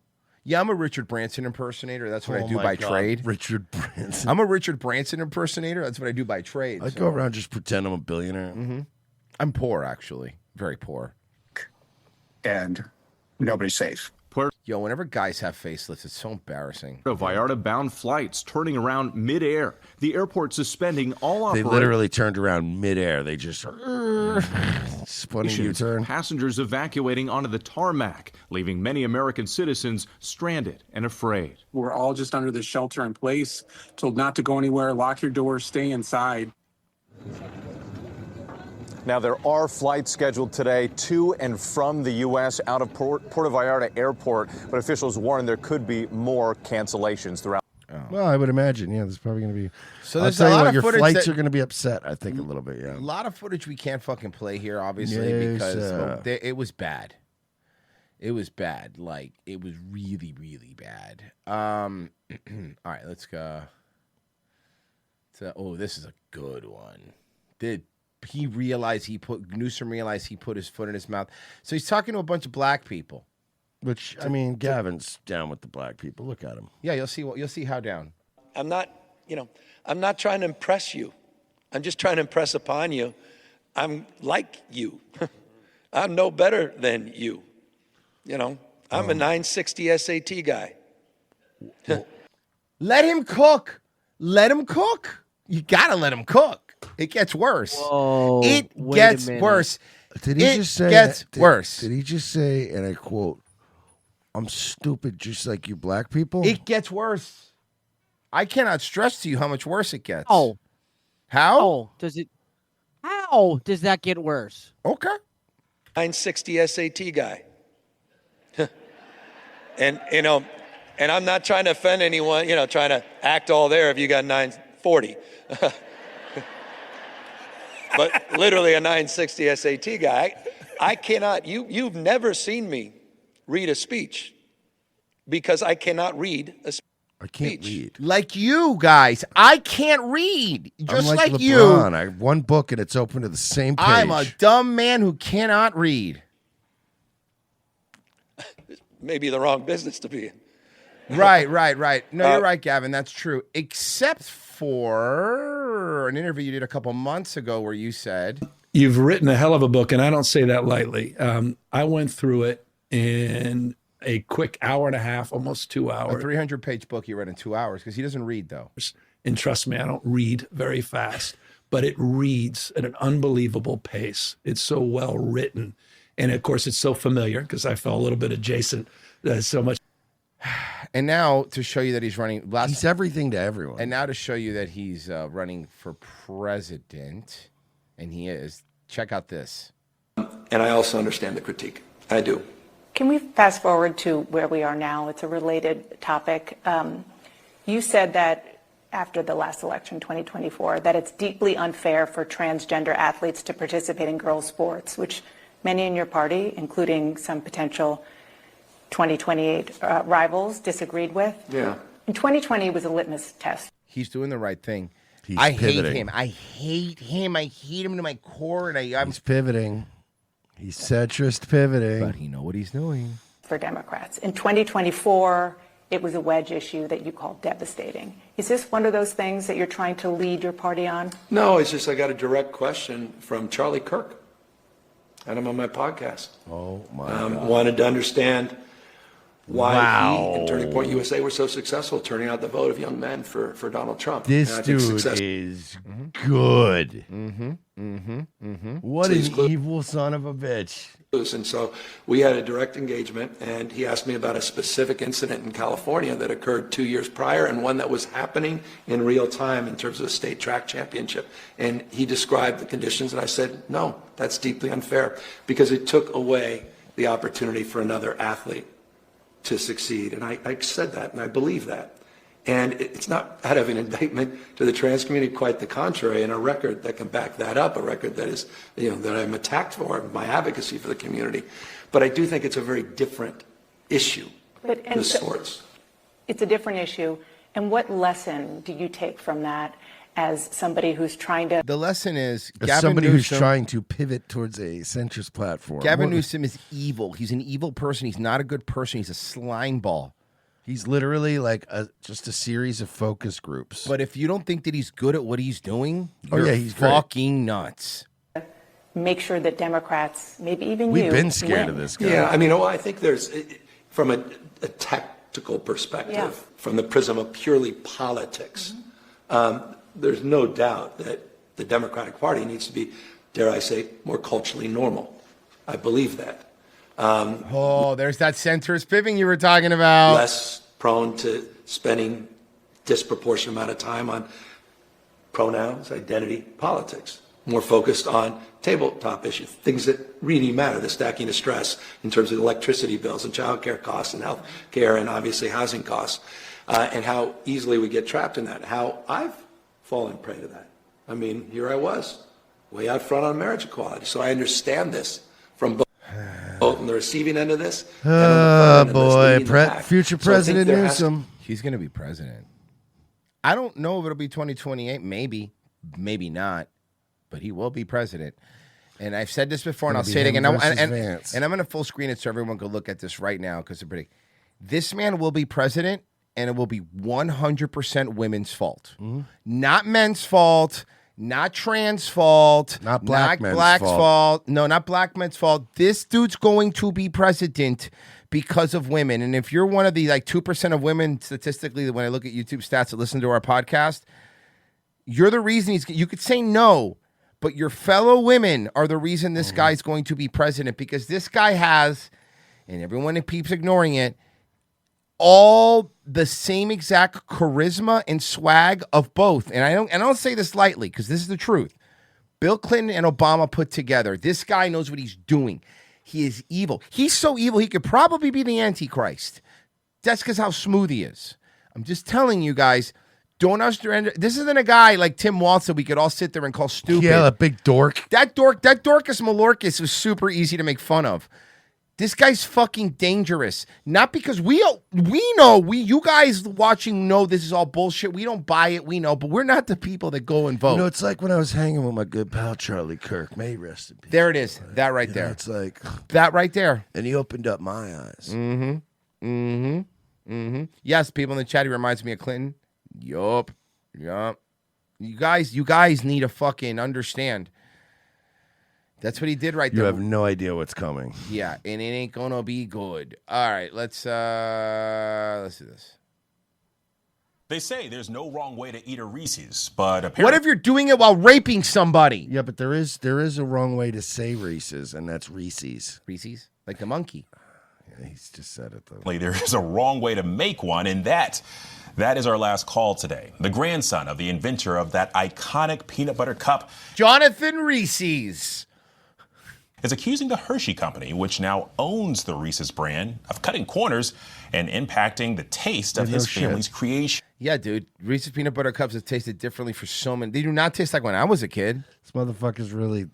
Yeah, I'm a Richard Branson impersonator. That's what Oh I do my by God, trade. Richard Branson. I'm a Richard Branson impersonator. That's what I do by trade. I go around just pretend I'm a billionaire. Mm-hmm. I'm poor, actually. Very poor. And nobody's safe. Yo, whenever guys have facelifts, it's so embarrassing. Vallarta-bound flights turning around midair. The airport suspending all They operations. literally turned around midair. They just spun a U-turn. Passengers evacuating onto the tarmac, leaving many American citizens stranded and afraid. We're all just under the shelter in place, told not to go anywhere, lock your doors, stay inside. Now, there are flights scheduled today to and from the U.S. out of Puerto Vallarta Airport, but officials warn there could be more cancellations throughout. Well, I would imagine, yeah, there's probably going to be. So I'll there's tell a you lot what, of your footage flights that- are going to be upset, I think, a little bit, yeah. A lot of footage we can't fucking play here, obviously, Yes, because it was bad. It was bad. It was really, really bad. All right, let's go. This is a good one. Newsom realized he put his foot in his mouth. So he's talking to a bunch of black people. Which, I mean, Gavin's down with the black people. Look at him. Yeah, you'll see how down. I'm not trying to impress you. I'm just trying to impress upon you. I'm like you. I'm no better than you. You know, I'm a 960 SAT guy. Let him cook. Let him cook. You gotta let him cook. It gets worse. Whoa, it wait gets a minute. worse. Did he it just say? gets worse. Did he just say, and I quote, "I'm stupid, just like you black people"? It gets worse. I cannot stress to you how much worse it gets. Oh, how does it? How does that get worse? Okay. 960 SAT guy. And I'm not trying to offend anyone, trying to act all there if you got 940. But literally a 960 SAT guy. I cannot, you've never seen me read a speech because I cannot read a speech. I can't read. Like you guys. I can't read. Just I'm like like LeBron. you. I have one book and it's open to the same page. I'm a dumb man who cannot read. Maybe the wrong business to be in. Right. No, you're right, Gavin. That's true. Except for an interview you did a couple months ago where you said, You've written a hell of a book, and I don't say that lightly. I went through it in a quick hour and a half, almost 2 hours. a 300-page book you read in 2 hours because he doesn't read, though. And trust me, I don't read very fast, but it reads at an unbelievable pace. It's so well written. And of course, it's so familiar because I felt a little bit adjacent so much. And now to show you that he's running, he's everything to everyone. And now to show you that he's running for president, and he is. Check out this. And I also understand the critique. I do. Can we fast forward to where we are now? It's a related topic. You said that after the last election, 2024, that it's deeply unfair for transgender athletes to participate in girls' sports, which many in your party, including some potential 2028 rivals disagreed with. Yeah. In 2020 was a litmus test. He's doing the right thing. He's I pivoting. hate him. I hate him. I hate him to my core. And I'm He's pivoting. He's centrist pivoting. But he know what he's doing. For Democrats. In 2024, it was a wedge issue that you called devastating. Is this one of those things that you're trying to lead your party on? No, it's just I got a direct question from Charlie Kirk. Had him on my podcast. Oh, my God. Wanted to understand why Wow. he and Turning Point USA were so successful turning out the vote of young men for Donald Trump. This And I think dude success- is good. Mm-hmm. What an evil son of a bitch. And so we had a direct engagement, and he asked me about a specific incident in California that occurred 2 years prior and one that was happening in real time in terms of the state track championship. And he described the conditions, and I said, no, that's deeply unfair because it took away the opportunity for another athlete to succeed. And I said that, and I believe that. And it's not out of an indictment to the trans community, quite the contrary, and a record that can back that up, a record that is, that I'm attacked for, my advocacy for the community. But I do think it's a very different issue, the sports. It's a different issue. And what lesson do you take from that as somebody who's trying to... The lesson is As Gavin somebody Newsom, who's trying to pivot towards a centrist platform. Gavin What- Newsom is evil. He's an evil person. He's not a good person. He's a slime ball. He's literally like just a series of focus groups. But if you don't think that he's good at what he's doing, Oh, you're yeah, he's great. fucking nuts. make sure that Democrats, maybe even We've you, been scared win. of this guy. Yeah, I mean, I think there's, from a tactical perspective, Yeah. from the prism of purely politics, there's no doubt that the Democratic Party needs to be, dare I say, more culturally normal. I believe that. There's that centrist pivoting you were talking about. Less prone to spending disproportionate amount of time on pronouns, identity, politics. More focused on tabletop issues, things that really matter, the stacking of stress in terms of electricity bills and child care costs and health care and obviously housing costs, and how easily we get trapped in that, how I've fallen prey to that. I mean, here I was, way out front on marriage equality. So I understand this from both on the receiving end of this and on the front end of this, leading the pack. Future So I think President there has to- Newsom. He's going to be president. I don't know if it'll be 2028. Maybe, maybe not. But he will be president. And I've said this before, and I'll It'll be say it him again. versus And Vance. I'm going to full screen it so everyone can look at this right now because they're pretty. This man will be president, and it will be 100% women's fault. Mm-hmm. Not men's fault. Not trans fault. Not black men's black's fault. fault. No, not black men's fault. This dude's going to be president because of women. And if you're one of the 2% of women statistically, when I look at YouTube stats that listen to our podcast, you're the reason you could say no, but your fellow women are the reason this guy's going to be president because this guy has, and everyone keeps ignoring it, all the same exact charisma and swag of both. And I don't say this lightly because this is the truth. Bill Clinton and Obama put together. This guy knows what he's doing. He is evil. He's so evil he could probably be the Antichrist. That's because how smooth he is. I'm just telling you guys, don't understand. This isn't a guy like Tim Walz that we could all sit there and call stupid. Yeah, that big dork. That Dorcas Malorcas was super easy to make fun of. This guy's fucking dangerous. Not because you guys watching know this is all bullshit. We don't buy it. We know, but we're not the people that go and vote. You know, it's like when I was hanging with my good pal Charlie Kirk. May he rest in peace. There it is. That right You there. know, it's like that right there. And he opened up my eyes. Yes, people in the chat, he reminds me of Clinton. Yup. You guys need to fucking understand. That's what he did right You there. have no idea what's coming. Yeah, and it ain't gonna be good. All right, let's do this. They say there's no wrong way to eat a Reese's, but apparently... What if you're doing it while raping somebody? Yeah, but there is a wrong way to say Reese's, and that's Reese's. Reese's? Like the monkey. Yeah, he's just said it, though. There is a wrong way to make one, and that is our last call today. The grandson of the inventor of that iconic peanut butter cup, Jonathan Reese's, is accusing the Hershey Company, which now owns the Reese's brand, of cutting corners and impacting the taste of his family's creation. Yeah, dude. Reese's peanut butter cups have tasted differently for so many. They do not taste like when I was a kid. This motherfucker's really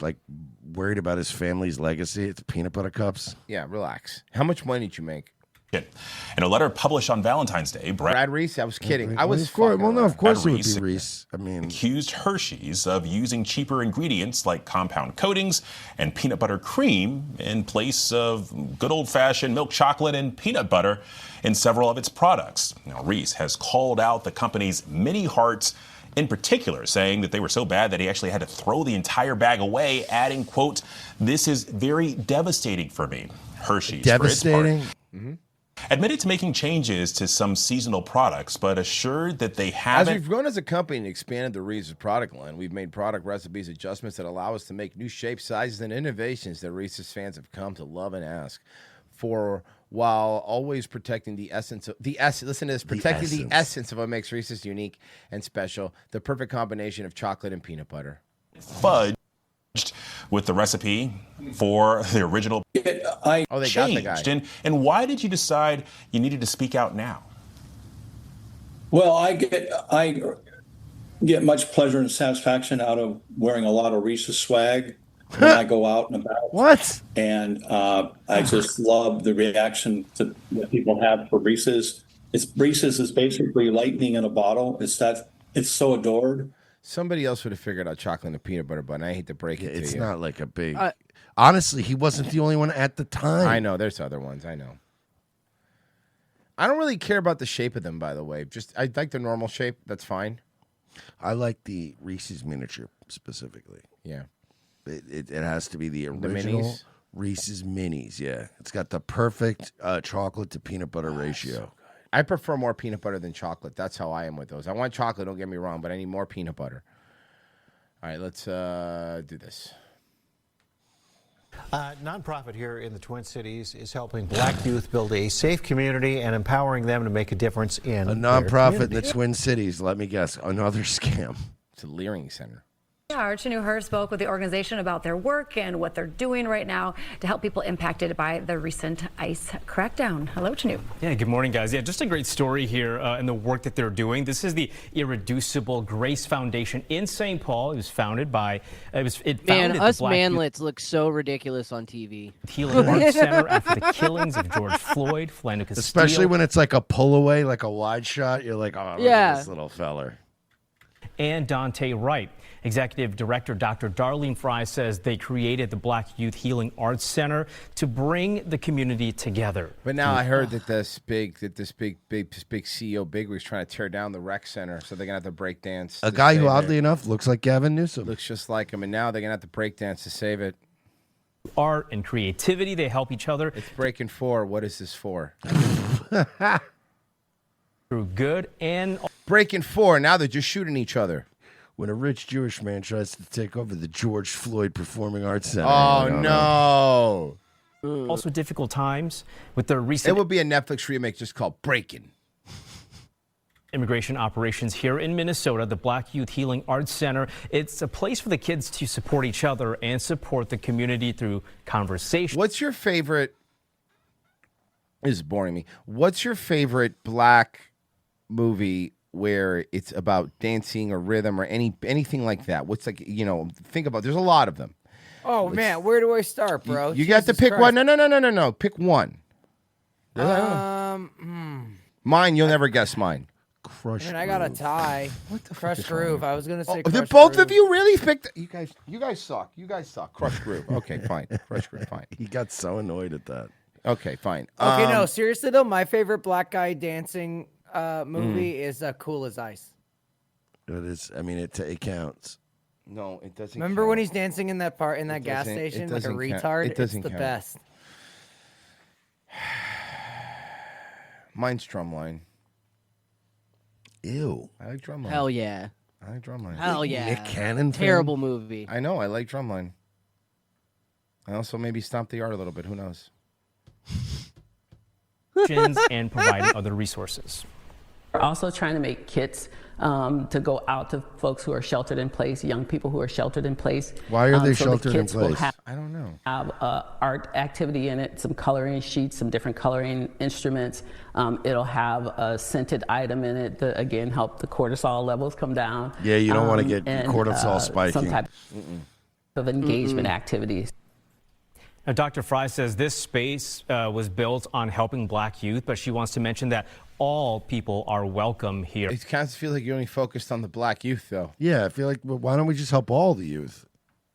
worried about his family's legacy. It's peanut butter cups. Yeah, relax. How much money did you make? In a letter published on Valentine's Day, Brad Reese, I was kidding. I was Of course, well, no, of course Brad it would be Reese. I mean, accused Hershey's of using cheaper ingredients like compound coatings and peanut butter cream in place of good old-fashioned milk chocolate and peanut butter in several of its products. Now, Reese has called out the company's Mini Hearts in particular, saying that they were so bad that he actually had to throw the entire bag away, adding, quote, "This is very devastating for me." Hershey's, devastating. Admitted to making changes to some seasonal products, but assured that they As haven't. we've grown as a company and expanded the Reese's product line, we've made product recipes adjustments that allow us to make new shapes, sizes, and innovations that Reese's fans have come to love and ask for, while always protecting the essence of listen to this, protecting the essence of what makes Reese's unique and special, the perfect combination of chocolate and peanut butter. Fudged with the recipe for the original. They got the guy. And why did you decide you needed to speak out now? Well, I get much pleasure and satisfaction out of wearing a lot of Reese's swag when I go out and about. What? And I just love the reaction that people have for Reese's. Reese's is basically lightning in a bottle. It's so adored. Somebody else would have figured out chocolate and peanut butter, but I hate to break it to you. It's not like a big. Honestly, he wasn't the only one at the time. I know. There's other ones. I know. I don't really care about the shape of them, by the way. I like the normal shape. That's fine. I like the Reese's miniature specifically. Yeah. It has to be the original minis? Reese's minis. Yeah. It's got the perfect chocolate to peanut butter ratio. I prefer more peanut butter than chocolate. That's how I am with those. I want chocolate, don't get me wrong, but I need more peanut butter. All right, let's do this. Nonprofit here in the Twin Cities is helping black youth build a safe community and empowering them to make a difference in A nonprofit in the Twin Cities. Let me guess. Another scam. It's a Leering Center. Yeah, our Chinoo Her spoke with the organization about their work and what they're doing right now to help people impacted by the recent ICE crackdown. Hello, Chinoo. Yeah, good morning, guys. Yeah, just a great story here and the work that they're doing. This is the Irreducible Grace Foundation in St. Paul. It was founded by, Man, founded us the Black Youth manlets look so ridiculous on TV. Healing Arts Center after the killings of George Floyd, Philando Castile. Especially when it's like a pull away, like a wide shot. You're like, oh, look at this little feller. And Dante Wright. Executive Director Dr. Darlene Fry says they created the Black Youth Healing Arts Center to bring the community together. But now I heard that this big CEO bigwig's trying to tear down the rec center, so they're gonna have to break dance. A guy who, oddly enough, looks like Gavin Newsom. Looks just like him, and now they're gonna have to break dance to save it. Art and creativity, they help each other. It's Breaking 4. What is this for? Through good and Breaking 4. Now they're just shooting each other. When a rich Jewish man tries to take over the George Floyd Performing Arts Center. Oh, no. Also difficult times with the recent... It would be a Netflix remake just called Breaking. Immigration operations here in Minnesota, the Black Youth Healing Arts Center. It's a place for the kids to support each other and support the community through conversation. What's your favorite... This is boring me. What's your favorite black movie where it's about dancing or rhythm or anything like that? What's like, think about, there's a lot of them. Oh, man, where do I start, bro? You got to pick Christ. one. No. Pick one. Mine, you'll never guess mine. Crush I got a tie. What the Crush Groove. I was going to say Did Crush both Groove. of you really picked? You guys suck. You guys suck. Crush Groove. Okay, fine. Crush Groove, fine. He got so annoyed at that. Okay, fine. Okay, no, seriously, though, my favorite black guy dancing movie is Cool as Ice. It is. I mean, it counts. No, it doesn't. Remember count. when he's dancing in that part in that gas doesn't- it station like a doesn't count. retard? It doesn't it's the count. best. Mine's Drumline. Ew. I like Drumline. Hell yeah. I like Drumline. Hell yeah. Nick Cannon fan? Terrible movie. I know. I like Drumline. I also maybe Stomp the Yard a little bit. Who knows? And providing other resources. We're also trying to make kits to go out to folks who are sheltered in place, young people who are sheltered in place. Why are they so the sheltered in kits will place? have- I don't know. Have art activity in it, some coloring sheets, some different coloring instruments. It'll have a scented item in it to, again, help the cortisol levels come down. Yeah, you don't want to get and, cortisol spiking. Some type of engagement activities. Now, Dr. Fry says this space was built on helping Black youth, but she wants to mention that all people are welcome here. It kind of feels like you're only focused on the Black youth, though. Yeah, I feel like, well, why don't we just help all the youth?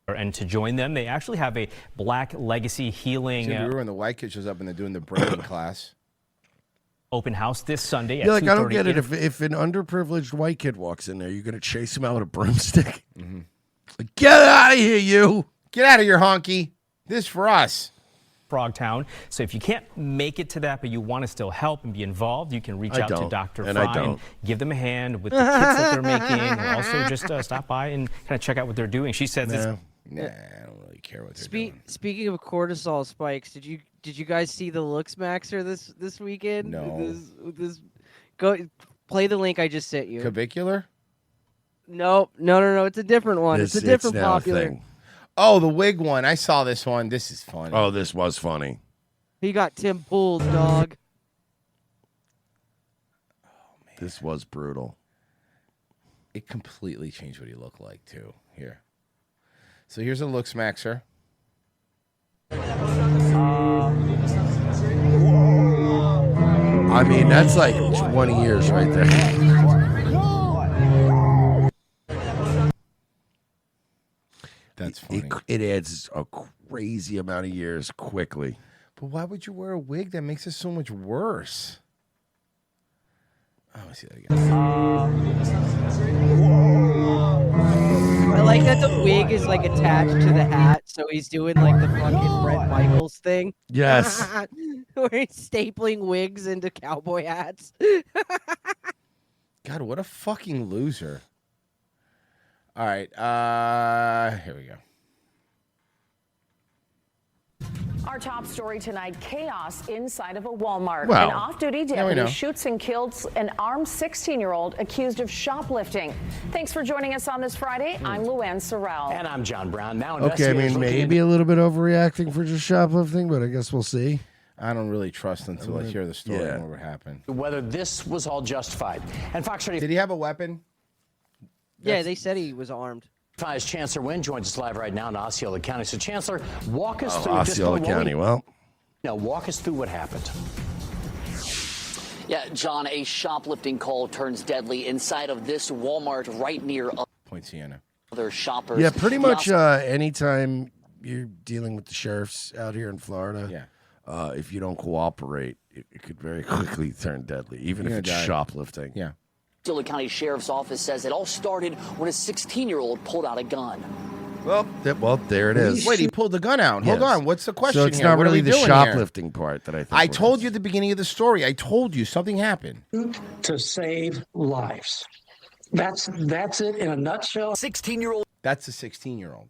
And to join them, they actually have a Black Legacy Healing It's gonna be weird when the white kid shows up and they're doing the brain class. Open house this Sunday at Yeah, like I don't 2:30 get it. in- If an underprivileged white kid walks in there, you're gonna chase him out with a broomstick. Like, get out of here, you! Get out of here, honky! This for us. Frogtown. So if you can't make it to that, but you want to still help and be involved, you can reach I out to don't, Dr. and Fry I don't. give them a hand with the kits that they're making, or also just stop by and kind of check out what they're doing. She says it's Nah, I don't really care what they're doing. Speaking of cortisol spikes, did you guys see the Looks Maxer this weekend? No. Go play the link I just sent you. Clavicular? No. It's a different one. It's a different now a popular. thing. Oh, the wig one. I saw this one. This is funny. Oh, this was funny. He got Tim pulled, dog. This was brutal. It completely changed what he looked like, too. Here. So here's a Looks Maxer. I mean, that's like 20 years right there. That's funny. It adds a crazy amount of years quickly. But why would you wear a wig that makes it so much worse? Oh, I see that again. I like that the wig is like attached to the hat, so he's doing like the fucking Bret Michaels thing. Yes. Where he's stapling wigs into cowboy hats. God, what a fucking loser. All right, here we go. Our top story tonight, chaos inside of a Walmart. Well, an off-duty now we know. deputy shoots and kills an armed 16-year-old accused of shoplifting. Thanks for joining us on this Friday. I'm Luann Sorrell. And I'm John Brown. Now Okay, I mean, maybe a little bit overreacting for just shoplifting, but I guess we'll see. I don't really trust until I hear the story Yeah. and what happened. whether this was all justified. And Fox 35 Did he have a weapon? Yeah, they said he was armed. Chancellor Wynn joins us live right now in Osceola County. So, Chancellor, walk us through Osceola County, well. Now, walk us through what happened. Yeah, John, a shoplifting call turns deadly inside of this Walmart right near Point Siena. other shoppers. Yeah, pretty The much anytime you're dealing with the sheriffs out here in Florida, if you don't cooperate, it could very quickly turn deadly, even if You're it's gonna die. shoplifting. Yeah. Osceola County Sheriff's Office says it all started when a 16-year-old pulled out a gun. Well, there it is. Wait, he pulled the gun out. Hold Yes. on. What's the question So it's here? not What are really we the doing shoplifting part that I think. I told you at the beginning of the story. I told you something happened. To save lives. That's it in a nutshell. 16-year-old That's a 16-year-old.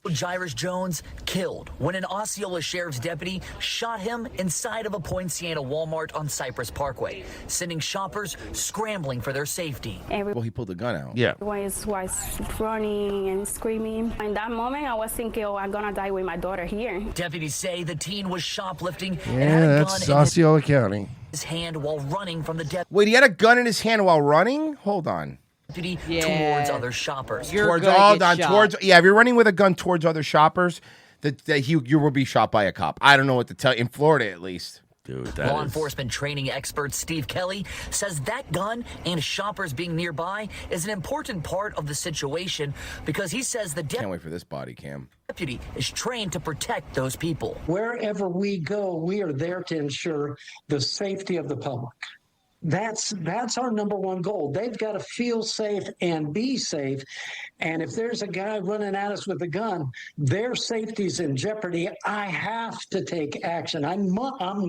Jairus Jones killed when an Osceola Sheriff's deputy shot him inside of a Point Siena Walmart on Cypress Parkway, sending shoppers scrambling for their safety. Well, he pulled the gun out. Yeah. Everyone was running and screaming. In that moment, I was thinking, oh, I'm gonna die with my daughter here. Deputies say the teen was shoplifting and Yeah, had a that's gun in Osceola County. his hand while running from the Wait, he had a gun in his hand while running? Hold on. deputy towards other shoppers. If you're running with a gun towards other shoppers, you will be shot by a cop. I don't know what to tell you. In Florida, at least. Dude, Law enforcement training expert Steve Kelly says that gun and shoppers being nearby is an important part of the situation because he says the Can't wait for this body cam. deputy is trained to protect those people. Wherever we go, we are there to ensure the safety of the public. That's our number one goal. They've got to feel safe and be safe. And if there's a guy running at us with a gun, their safety's in jeopardy. I have to take action. I'm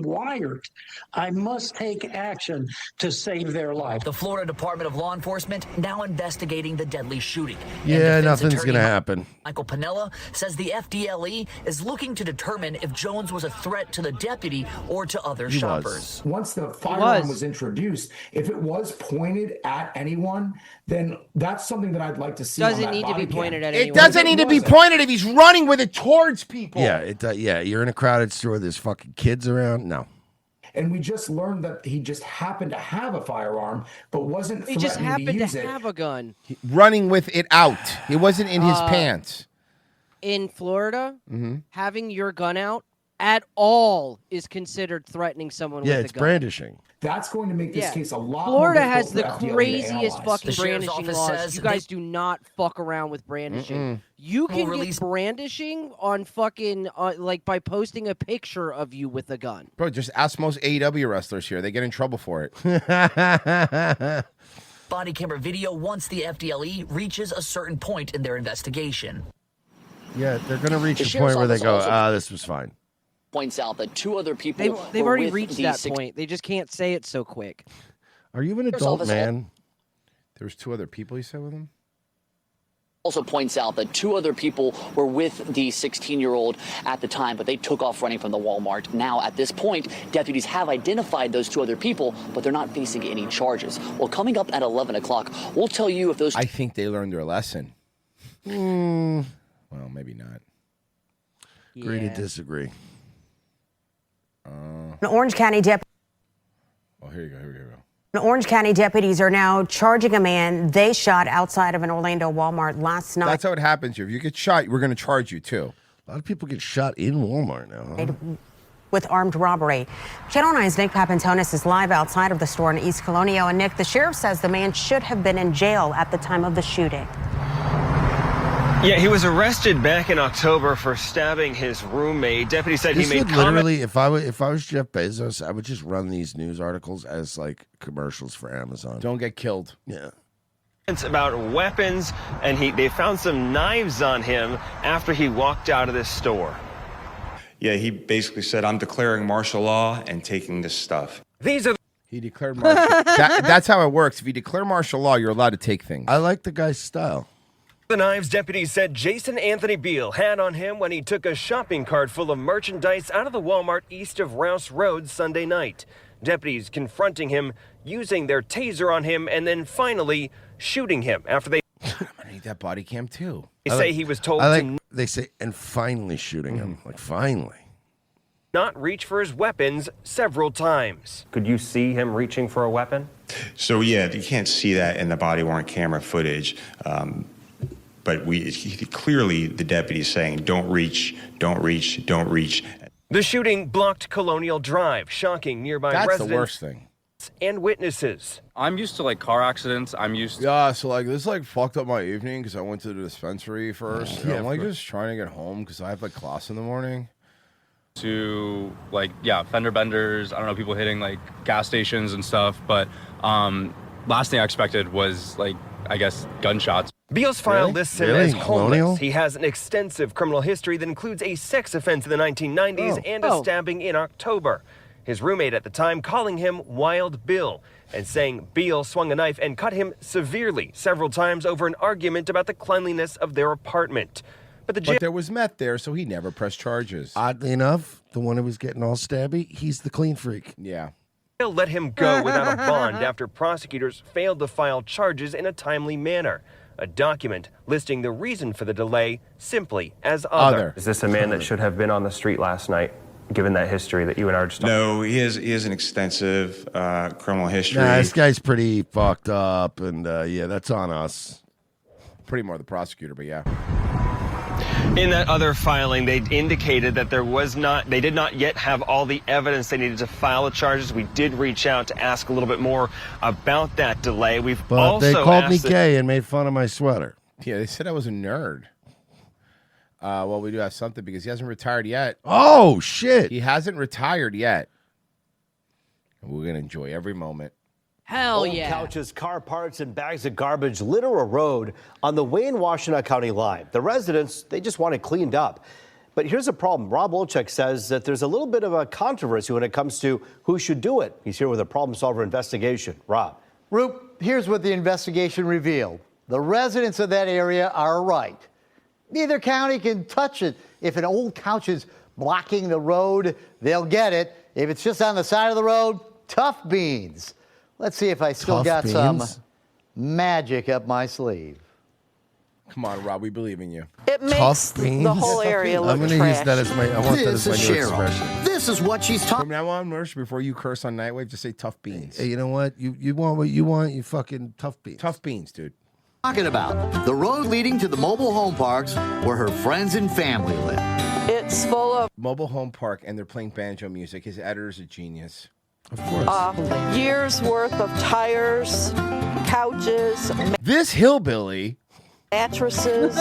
wired. I must take action to save their life. The Florida Department of Law Enforcement now investigating the deadly shooting. Yeah, And defense nothing's attorney going to happen. Michael Pinella says the FDLE is looking to determine if Jones was a threat to the deputy or to other He was. shoppers. Once the firearm was introduced, if it was pointed at anyone, then that's something that I'd like to see. Doesn't on that need to body be cam. pointed at It anyone. doesn't need to be pointed if he's running with it towards people. Yeah, you're in a crowded store. There's fucking kids around. No. And we just learned that he just happened to have a firearm, but wasn't He just threatening happened to use to it. have a gun. Running with it out. It wasn't in his pants. in Florida, Mm-hmm. having your gun out at all is considered threatening someone Yeah, with it's a gun. brandishing. That's going to make this Yeah. case a lot Florida more has difficult the for FDA to craziest analyze. fucking The sheriff's brandishing office laws. says You guys do not fuck around with brandishing. Mm-mm. You Will can release- get brandishing on fucking like by posting a picture of you with a gun. Bro, just ask most AEW wrestlers here. They get in trouble for it. Body camera video once the FDLE reaches a certain point in their investigation. Yeah, they're going to reach The a sheriff's point where they office go, also- this was fine. Points out that 2 other people They've were already with reached the that six- point. They just can't say it so quick. Are you an Sheriff's adult office- man? There was 2 other people you said with him? Also points out that 2 other people were with the 16-year-old at the time, but they took off running from the Walmart. Now, at this point, deputies have identified those 2 other people, but they're not facing any charges. Well, coming up at 11 o'clock, we'll tell you if those... I think they learned their lesson. Well, maybe not. Agree to disagree. An Orange County deputy. Oh, here you go. Orange County deputies are now charging a man they shot outside of an Orlando Walmart last night. That's how it happens here. If you get shot, we're going to charge you too. A lot of people get shot in Walmart now. Huh? With armed robbery. Channel 9's Nick Papantonis is live outside of the store in East Colonial. And Nick, the sheriff says the man should have been in jail at the time of the shooting. Yeah, he was arrested back in October for stabbing his roommate. Deputy said This he would made literally, if I was Jeff Bezos, I would just run these news articles as like commercials for Amazon. Don't get killed. Yeah. comments about weapons, and they found some knives on him after he walked out of this store. Yeah, he basically said, I'm declaring martial law and taking this stuff. These are He declared martial That's how it works. If you declare martial law, you're allowed to take things. I like the guy's style. the knives deputies said Jason Anthony Beal had on him when he took a shopping cart full of merchandise out of the Walmart east of Rouse Road Sunday night. Deputies confronting him, using their taser on him, and then finally shooting him after they I need that body cam too. say he was told They say, and finally shooting him. Like, finally. not reach for his weapons several times. Could you see him reaching for a weapon? So, yeah, you can't see that in the body-worn camera footage. But clearly the deputy's saying, don't reach, don't reach, don't reach. The shooting blocked Colonial Drive, shocking nearby That's residents the worst thing. and witnesses. I'm used to like car accidents. I'm used to. Yeah, so like this like fucked up my evening because I went to the dispensary first. And Yeah, I'm like of just trying to get home because I have like class in the morning. To like fender benders. I don't know, people hitting like gas stations and stuff. But last thing I expected was like I guess gunshots. Beal's file lists him as homeless. Colonial? He has an extensive criminal history that includes a sex offense in the 1990s and a stabbing in October. His roommate at the time calling him Wild Bill and saying Beal swung a knife and cut him severely several times over an argument about the cleanliness of their apartment. But there was meth there, so he never pressed charges. Oddly enough, the one who was getting all stabby, he's the clean freak. Yeah. Jail let him go without a bond after prosecutors failed to file charges in a timely manner. A document listing the reason for the delay simply as other. Is this a man that should have been on the street last night, given that history that you and I are just talking No, he has an extensive criminal history. Nah, this guy's pretty fucked up, and yeah, that's on us. Pretty more the prosecutor, but yeah. In that other filing, they indicated that they did not yet have all the evidence they needed to file the charges. We did reach out to ask a little bit more about that delay. We've But also they called me asked gay and made fun of my sweater. Yeah, they said I was a nerd. Well, we do have something because he hasn't retired yet. Oh, shit. He hasn't retired yet. And we're going to enjoy every moment. Hell Old yeah. couches, car parts, and bags of garbage litter a road on the Wayne-Washtenaw County line. The residents, they just want it cleaned up. But here's a problem. Rob Olchek says that there's a little bit of a controversy when it comes to who should do it. He's here with a problem solver investigation. Rob. Roop, here's what the investigation revealed. The residents of that area are right. Neither county can touch it. If an old couch is blocking the road, they'll get it. If it's just on the side of the road, tough beans. Let's see if I still got some magic up my sleeve. Come on, Rob, we believe in you. It makes the whole area look I'm gonna use that as my. I want that as This my is new Cheryl. expression. This is what she's talking. From now on, Mersh, before you curse on Nightwave, just say tough beans. Hey, you know what? You want what you want. You fucking tough beans. Tough beans, dude. talking about. The road leading to the mobile home parks where her friends and family live. It's full of mobile home park, and they're playing banjo music. His editor's a genius. Of course. Years worth of tires, couches, This hillbilly. mattresses,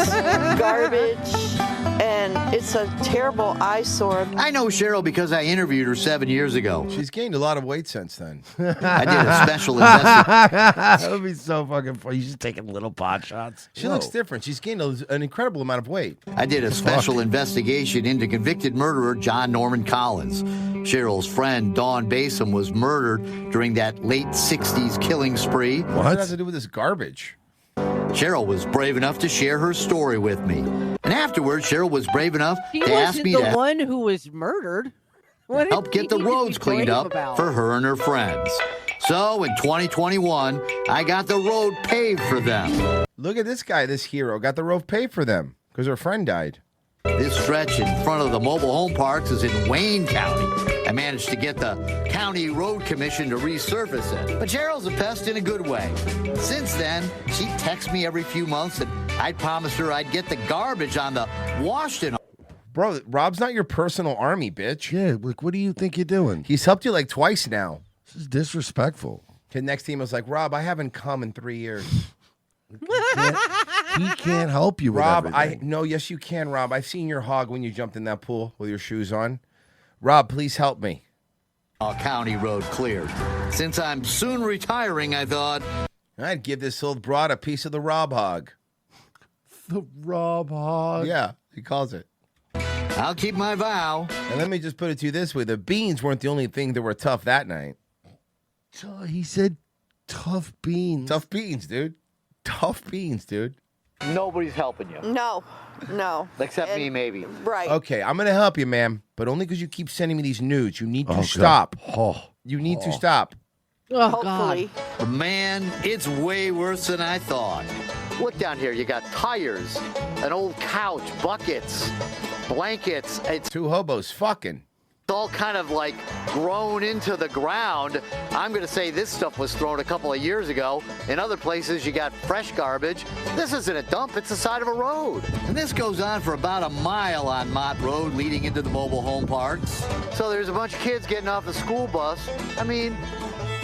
garbage, and it's a terrible eyesore. I know Cheryl because I interviewed her 7 years ago. She's gained a lot of weight since then. I did a special investigation. That would be so fucking funny. You just taking little pot shots. She looks different. She's gained an incredible amount of weight. I did a special investigation into convicted murderer John Norman Collins. Cheryl's friend Dawn Basom was murdered during that late 60s killing spree. What does that have to do with this garbage? Cheryl was brave enough to share her story with me. And afterwards, Cheryl was brave enough He to ask wasn't me the to one who was murdered. What help did get the he need to roads be cleaned brave up about? for her and her friends. So in 2021, I got the road paved for them. Look at this guy, this hero. Got the road paved for them because her friend died. This stretch in front of the mobile home parks is in Wayne County. I managed to get the County Road Commission to resurface it. But Cheryl's a pest in a good way. Since then, she texts me every few months that I'd promised her I'd get the garbage on the Washington. Bro, Rob's not your personal army, bitch. Yeah, like, what do you think you're doing? He's helped you like twice now. This is disrespectful. His next email was like, Rob, I haven't come in 3 years. He can't help you with Rob, everything. no, yes, you can, Rob. I've seen your hog when you jumped in that pool with your shoes on. Rob, please help me. County road cleared. Since I'm soon retiring, I thought I'd give this old broad a piece of the Rob hog. The Rob hog? Yeah, he calls it. I'll keep my vow. And let me just put it to you this way. The beans weren't the only thing that were tough that night. He said tough beans. Tough beans, dude. Tough beans, dude. Nobody's helping you. No. Except me, maybe. Right. Okay, I'm going to help you, ma'am, but only because you keep sending me these nudes. You need to God. stop. Oh. You need to stop. Oh, Hopefully. God. Man, it's way worse than I thought. Look down here. You got tires, an old couch, buckets, blankets. It's two hobos fucking. all kind of like grown into the ground. I'm going to say this stuff was thrown a couple of years ago. In other places, you got fresh garbage. This isn't a dump. It's the side of a road. And this goes on for about a mile on Mott Road leading into the mobile home parks. So there's a bunch of kids getting off the school bus. I mean,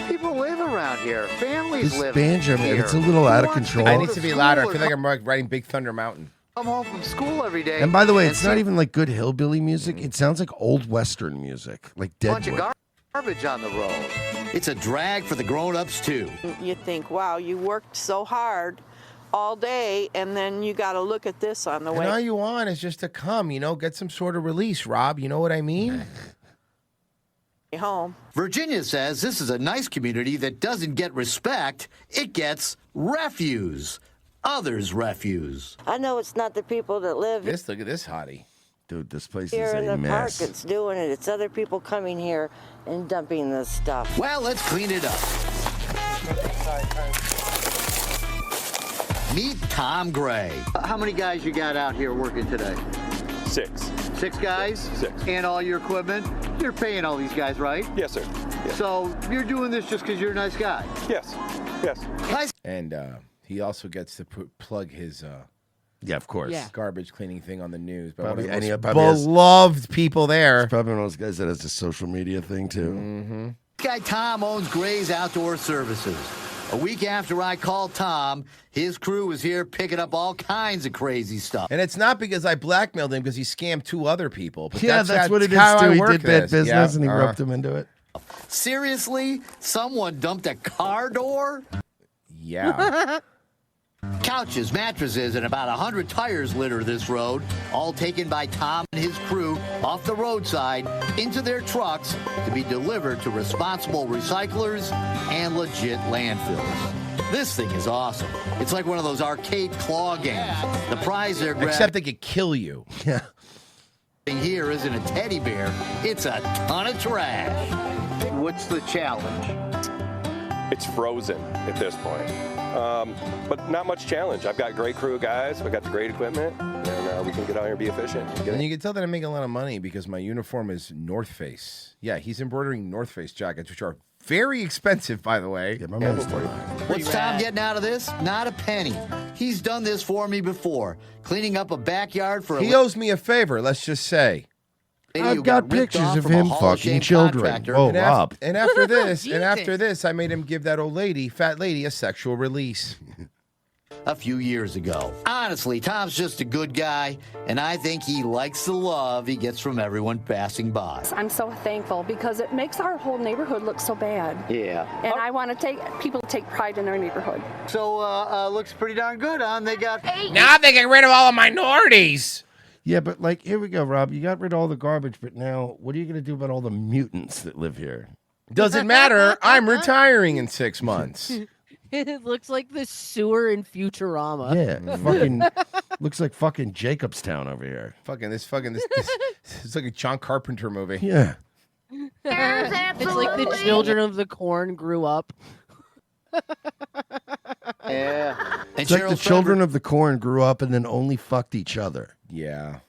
people live around here. Families This live banjo, man, here. it's a little out of Who wants control. go I need to be louder. I school feel or like I'm like riding Big Thunder Mountain. come home from school every day. And by the way, it's not see even like good hillbilly music. It sounds like old Western music, like a bunch of Deadwood. garbage on the road. It's a drag for the grown-ups, too. You think, wow, you worked so hard all day, and then you got to look at this on the And way all you want is just to come, get some sort of release, Rob. You know what I mean? home. Virginia says this is a nice community that doesn't get respect. It gets refuse. Others' refuse. I know it's not the people that live Look at this hottie. Dude, this place here is in a the park mess. that's doing it. It's other people coming here and dumping this stuff. Well, let's clean it up. Meet Tom Gray. How many guys you got out here working today? 6. 6 guys? 6. And all your equipment? You're paying all these guys, right? Yes, sir. Yes. So you're doing this just because you're a nice guy? Yes. Yes. Nice. And he also gets to plug his Yeah, of course. Yeah. garbage cleaning thing on the news. But Probably one of the any- most probably has- beloved people there. Probably one of those guys that has a social media thing, too. Mm-hmm. This guy Tom owns Gray's Outdoor Services. A week after I called Tom, his crew was here picking up all kinds of crazy stuff. And it's not because I blackmailed him because he scammed 2 other people. But Yeah, that's what it is, how too. I He work did bad this. business, Yeah, and he roped him into it. Seriously? Someone dumped a car door? Yeah. Couches, mattresses, and about 100 tires litter this road, all taken by Tom and his crew off the roadside into their trucks to be delivered to responsible recyclers and legit landfills. This thing is awesome. It's like one of those arcade claw games. The prize they're grabbing Except they could kill you. Yeah. here isn't a teddy bear, it's a ton of trash. What's the challenge? It's frozen at this point. But not much challenge. I've got great crew of guys. I've got the great equipment, and we can get out here and be efficient. And you can tell that I'm making a lot of money because my uniform is North Face. Yeah, he's embroidering North Face jackets, which are Very expensive, by the way. my man's What's Tom getting out of this? Not a penny. He's done this for me before, cleaning up a backyard for He owes me a favor, let's just say. I've got pictures of him fucking children. Oh, Rob. And after this, I made him give that old lady, fat lady, a sexual release. a few years ago. Honestly, Tom's just a good guy, and I think he likes the love he gets from everyone passing by. I'm so thankful because it makes our whole neighborhood look so bad. Yeah. And I want to take people to take pride in their neighborhood. So, looks pretty darn good, huh? They got... Now they get rid of all the minorities. Yeah, but like, here we go, Rob. You got rid of all the garbage, but now what are you going to do about all the mutants that live here? Doesn't matter. I'm retiring in 6 months. It looks like the sewer in Futurama. Yeah, fucking looks like fucking Jacobstown over here. This it's like a John Carpenter movie. Yeah. It's like the children of the corn grew up. Yeah. It's like the children of the corn grew up and then only fucked each other. Yeah.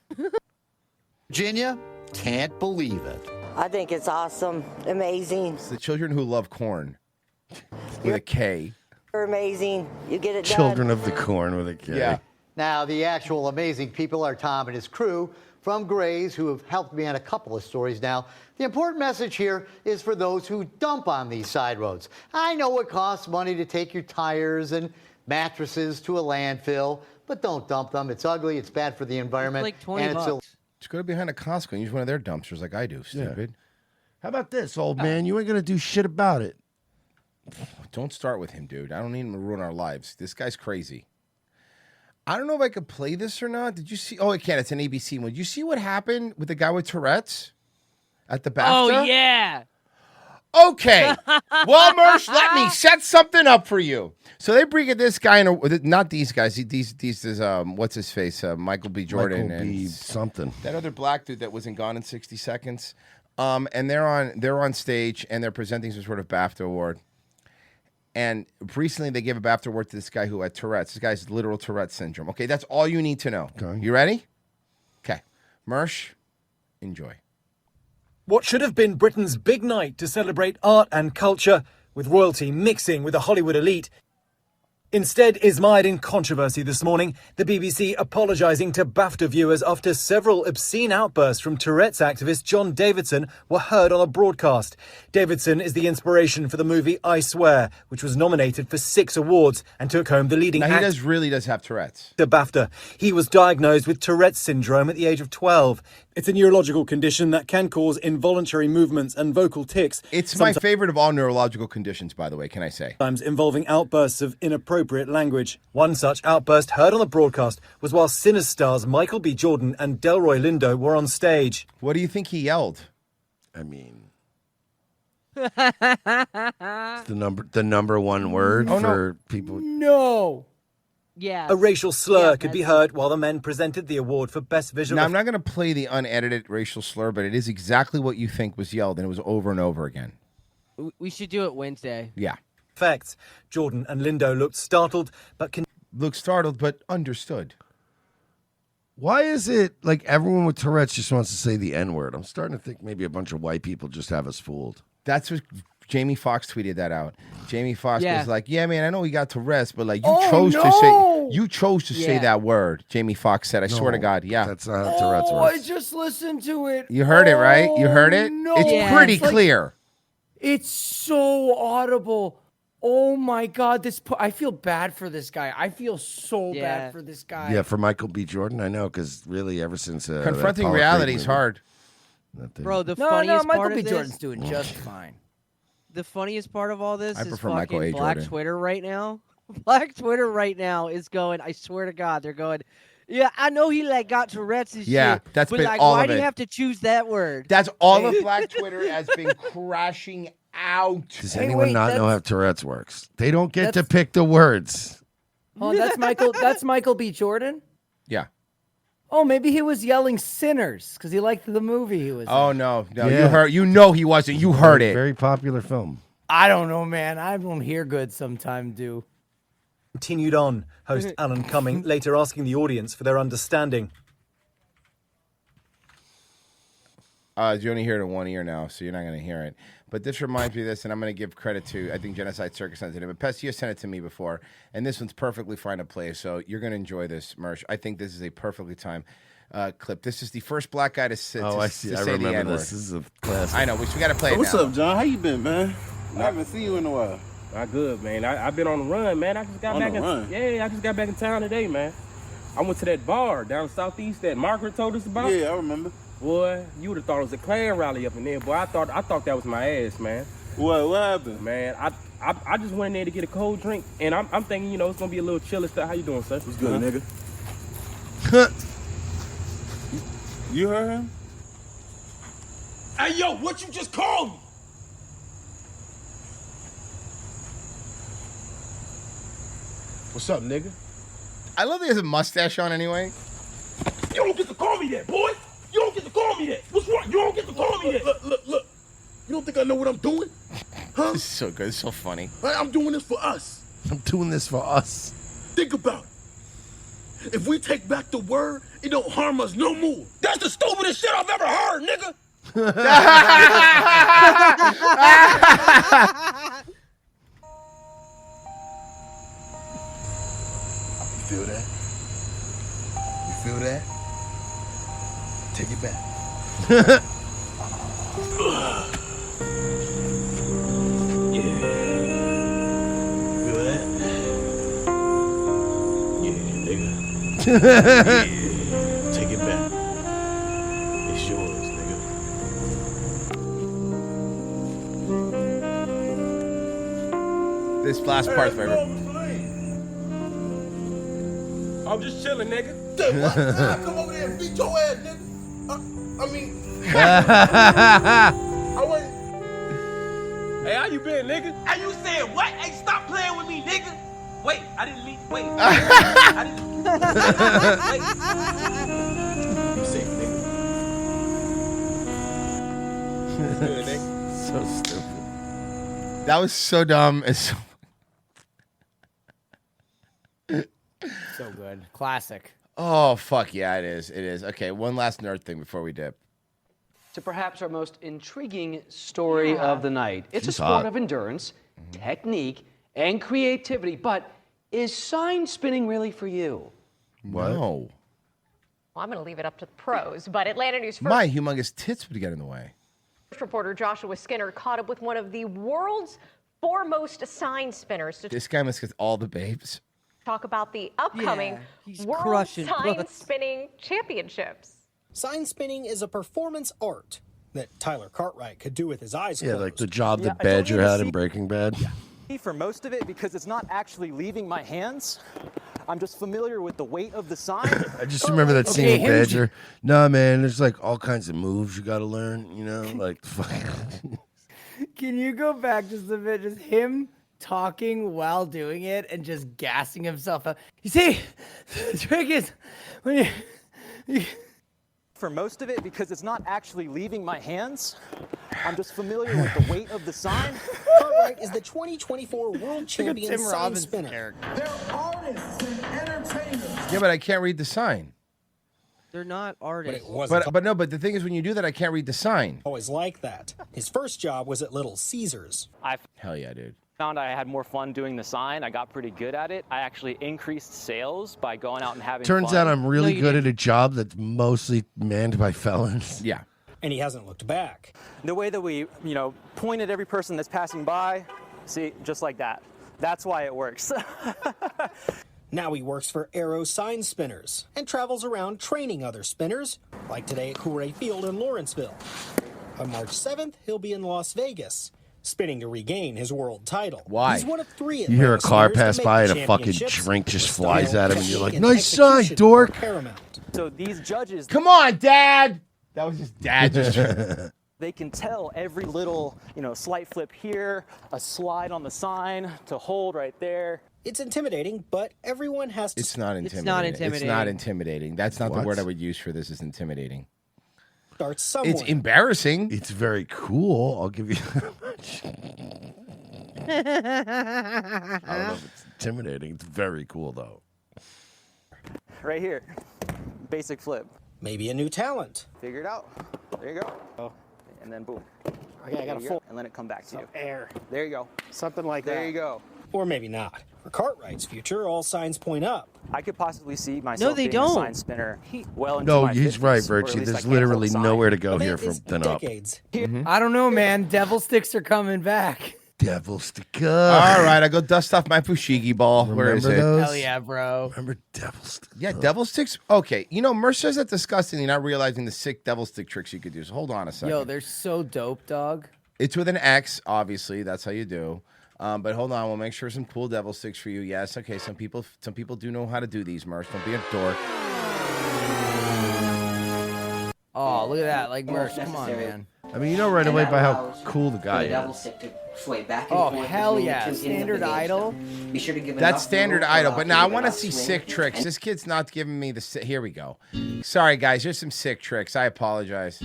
Virginia can't believe it. I think it's awesome, amazing. It's the children who love corn with a K. You're amazing. You get it done. Children of the corn with a K. Yeah. Now, the actual amazing people are Tom and his crew from Grays, who have helped me on a couple of stories now. The important message here is for those who dump on these side roads. I know it costs money to take your tires and mattresses to a landfill, but don't dump them. It's ugly. It's bad for the environment. It's like $20. Just go behind a Costco and use one of their dumpsters like I do, stupid. How about this, old man? You ain't going to do shit about it. Don't start with him, dude. I don't need him to ruin our lives. This guy's crazy. I don't know if I could play this or not. Did you see? Oh, I can. It's an ABC one. Did you see what happened with the guy with Tourette's at the BAFTA? Oh, yeah. Okay. Well, Mersh, let me set something up for you. So they bring this guy in, not these guys. These is what's his face? Michael B. Jordan Michael B. something. That other black dude that was in Gone in 60 Seconds. And they're on stage and they're presenting some sort of BAFTA award. And recently they gave a BAFTA award to this guy who had Tourette's. This guy's literal Tourette syndrome. Okay, that's all you need to know. Okay. You ready? Okay. Mersh, enjoy. What should have been Britain's big night to celebrate art and culture, with royalty mixing with the Hollywood elite, instead is mired in controversy this morning, the BBC apologising to BAFTA viewers after several obscene outbursts from Tourette's activist John Davidson were heard on a broadcast. Davidson is the inspiration for the movie I Swear, which was nominated for 6 awards and took home the leading Now, actor. he really does have Tourette's. The BAFTA. He was diagnosed with Tourette's syndrome at the age of 12. It's a neurological condition that can cause involuntary movements and vocal tics. It's my favorite of all neurological conditions, by the way, can I say? Sometimes involving outbursts of inappropriate language. One such outburst heard on the broadcast was while Sinners stars Michael B. Jordan and Delroy Lindo were on stage. What do you think he yelled? I mean, it's the number one word for people. No. Yeah. A racial slur could be heard while the men presented the award for Best Visual Now, I'm not going to play the unedited racial slur, but it is exactly what you think was yelled, and it was over and over again. We should do it Wednesday. Yeah. effects. Jordan and Lindo looked startled, but understood. Why is it like everyone with Tourette's just wants to say the N-word? I'm starting to think maybe a bunch of white people just have us fooled. That's what Jamie Foxx tweeted that out. Jamie Foxx Yeah. was like, "Yeah, man, I know he got Tourette's, but like you chose to say that word." Jamie Foxx said, "I swear to God, yeah, that's not how Tourette's I just listened to it. You heard it, right? You heard it. No. It's pretty It's like- clear." It's so audible. Oh my God! I feel bad for this guy. I feel so bad for this guy. Yeah, for Michael B. Jordan, I know, because really, ever since Confronting that Paul reality Craig is movie, hard. Bro, the No, funniest Michael part B. of this, Jordan's doing just fine. The funniest part of all this I is prefer Michael fucking A. Black Jordan. Twitter right now. Black Twitter right now is going, I swear to God, they're going, yeah, I know he got Tourette's and Yeah, shit. that's but been like, all why of do you it. have to choose that word? That's all of Black Twitter has been crashing out. Does anyone not know how Tourette's works? They don't get to pick the words. Oh, that's Michael. That's Michael B. Jordan. Yeah. Oh, maybe he was yelling "sinners" because he liked the movie he was. Oh no, Yeah. you heard. You know he wasn't. You heard it. Very popular film. I don't know, man. I don't hear good sometimes, do. Continued on, host Alan Cumming later asking the audience for their understanding. You only hear it in one ear now, so you're not going to hear it. But this reminds me of this, and I'm going to give credit to, I think, Genocide Circus sent it in. But Pest, you sent it to me before, and this one's perfectly fine to play, so you're going to enjoy this, Mersh. I think this is a perfectly timed clip. This is the first black guy to say I see. I the remember N-word. this. This is a classic. I know. We got to play it What's now. up, John? How you been, man? I haven't seen you in a while. Not good, man. I've been on the run, man. I just got On back the in. run? Yeah, I just got back in town today, man. I went to that bar down southeast that Margaret told us about. Yeah, I remember. Boy, you would have thought it was a Klan rally up in there. Boy, I thought that was my ass, man. What happened? Man, I just went in there to get a cold drink, and I'm thinking, it's gonna be a little chill and stuff. How you doing, sir? What's good, nigga? You heard him? Hey, yo, what you just called me? What's up, nigga? I love that he has a mustache on anyway. You don't get to call me that, boy. You don't get to call me that. What's wrong? You don't get to call me that. Look. You don't think I know what I'm doing? Huh? This is so good. It's so funny. I'm doing this for us. I'm doing this for us. Think about it. If we take back the word, it don't harm us no more. That's the stupidest shit I've ever heard, nigga. You feel that? You feel that? Take it back. Yeah. Feel that? Yeah, nigga. Yeah. Take it back. It's yours, nigga. This last part's my favorite. I'm just chilling, nigga. Dude, what? I come over there and beat your ass, nigga. I went. Hey, how you been, nigga? Hey, you said what? Hey, stop playing with me, nigga. Wait, I didn't mean. Wait. I didn't. Wait. You safe, nigga. Good, nigga. So stupid. That was so dumb. It's so... So good. Classic. Oh, fuck yeah, it is. It is. Okay, one last nerd thing before we dip. To perhaps our most intriguing story of the night. It's a She's sport hot. of endurance, technique, and creativity, but is sign spinning really for you? What? No. Well, I'm going to leave it up to the pros, but Atlanta News First My humongous tits would get in the way. reporter Joshua Skinner caught up with one of the world's foremost sign spinners to This guy must get all the babes. talk about the upcoming he's World crushing Sign butts. Spinning Championships. Sign spinning is a performance art that Tyler Cartwright could do with his eyes Yeah, closed. like the job that I don't Badger need to had see- in Breaking Bad. For most of it, because it's not actually leaving my hands. I'm just familiar with the weight of the sign. I just remember that scene with Badger. No, man, there's like all kinds of moves you got to learn, like Can you go back just a bit? Just him talking while doing it and just gassing himself up. You see, the trick is when you For most of it, because it's not actually leaving my hands. I'm just familiar with the weight of the sign. Cartwright is the 2024 World Champion Tim Sign Robbins Spinner. They're artists and entertainers. Yeah, but I can't read the sign. They're not artists. But no, but the thing is, when you do that, I can't read the sign. Always like that. His first job was at Little Caesars. Hell yeah, dude. Found I had more fun doing the sign. I got pretty good at it. I actually increased sales by going out and having Turns fun. out I'm really good at a job that's mostly manned by felons. Yeah. And he hasn't looked back. The way that we, point at every person that's passing by, see, just like that. That's why it works. Now he works for Arrow Sign Spinners and travels around training other spinners, like today at Coolray Field in Lawrenceville. On March 7th, he'll be in Las Vegas, spinning to regain his world title. Why? He's one of 3 You hear a Atlanta car spinners to pass make by the and a fucking championships. drink just flies at him, and you're like, And nice sign, execution dork. are paramount. So these judges, Come on, Dad. That was just Dad. they can tell every little, slight flip here, a slide on the sign to hold right there. It's intimidating, but everyone has to. It's not intimidating. It's not intimidating. That's not the What? word I would use for this. Is intimidating. Start somewhere. It's embarrassing. It's very cool. I'll give you. I don't know if it's intimidating. It's very cool, though. Right here, basic flip. Maybe a new talent. Figure it out. There you go. And then boom. Okay, I got a full. And let it come back to you. Air. There you go. Something like that. There you go. Or maybe not. For Cartwright's future, all signs point up. I could possibly see myself being don't. a sign spinner well into No, my he's 50s, right, or at Virtue. least I There's can't literally hold a sign. nowhere to go But here it's from than up. decades. I don't know, man. Devil sticks are coming back. Devil stick All right, I go dust off my fushigi ball. Where is it? those? Hell yeah, bro. Remember devil stick? Yeah, devil sticks. Okay, you know, Mercer says that's disgusting. You're not realizing the sick devil stick tricks you could do. So hold on a second. Yo, they're so dope, dog. It's with an X, obviously. That's how you do. But hold on, we'll make sure some cool devil sticks for you. Yes, okay. Some people do know how to do these, Merce. Don't be a dork. Oh, look at that. Like, Merch, come on, man. I mean, you know right away by how cool the guy Devil is. stick to sway back and Oh, forth hell between the yeah. two ends of the Standard gauge idol. stem. Be sure to give That's enough standard room idol. for But the now I rock want to to see swing. sick tricks. This kid's not giving me the sick. Here we go. Sorry, guys. Here's some sick tricks. I apologize.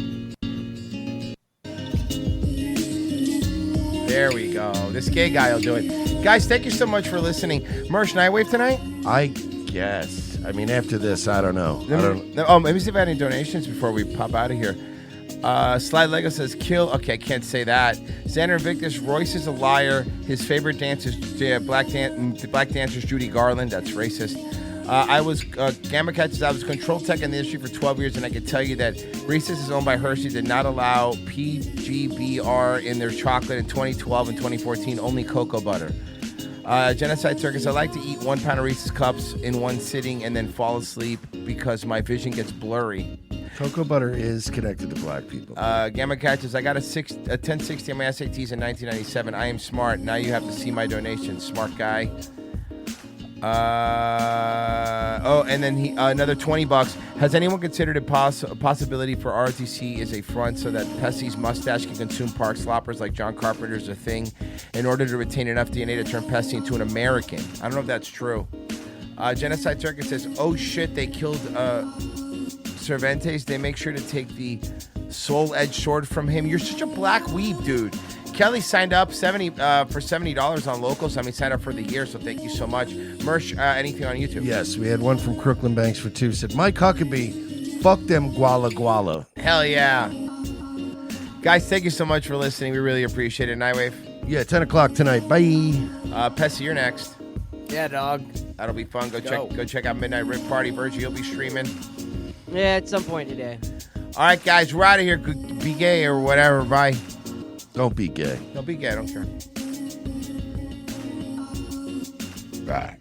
There we go. This gay guy will do it. Guys, thank you so much for listening. Merch, Nightwave tonight? I guess. I mean, after this, I don't know. Oh, let me see if I have any donations before we pop out of here. Slide Lego says, kill. Okay, I can't say that. Xander Invictus, Royce is a liar. His favorite dance is Black Dancer's Judy Garland. That's racist. I was Gamma Catches. I was control tech in the industry for 12 years, and I can tell you that Reese's is owned by Hershey. Did not allow PGBR in their chocolate in 2012 and 2014. Only cocoa butter. Genocide Circus. I like to eat 1 pound of Reese's Cups in one sitting and then fall asleep because my vision gets blurry. Cocoa butter is connected to black people. Gamma Catches. I got a 1060 on my SATs in 1997. I am smart. Now you have to see my donations. Smart guy. And then another $20. Has anyone considered a possibility for ROTC as a front so that Pessy's mustache can consume park sloppers like John Carpenter's a thing in order to retain enough DNA to turn Pessy into an American? I don't know if that's true. Genocide Circus says, oh shit, they killed Cervantes. They make sure to take the soul edge sword from him. You're such a black weeb, dude. Kelly signed up for $70 on Locals. I mean, signed up for the year, so thank you so much. Merch, anything on YouTube? Yes, we had one from Crooklyn Banks for $2. Said, Mike Huckabee, fuck them Guala Guala. Hell yeah. Guys, thank you so much for listening. We really appreciate it. Nightwave? Yeah, 10 o'clock tonight. Bye. Pessy, you're next. Yeah, dog. That'll be fun. Go check out Midnight Rip Party. Virgil, you'll be streaming. Yeah, at some point today. All right, guys, we're out of here. Be gay or whatever. Bye. Don't be gay. Don't be gay. I don't care. Bye.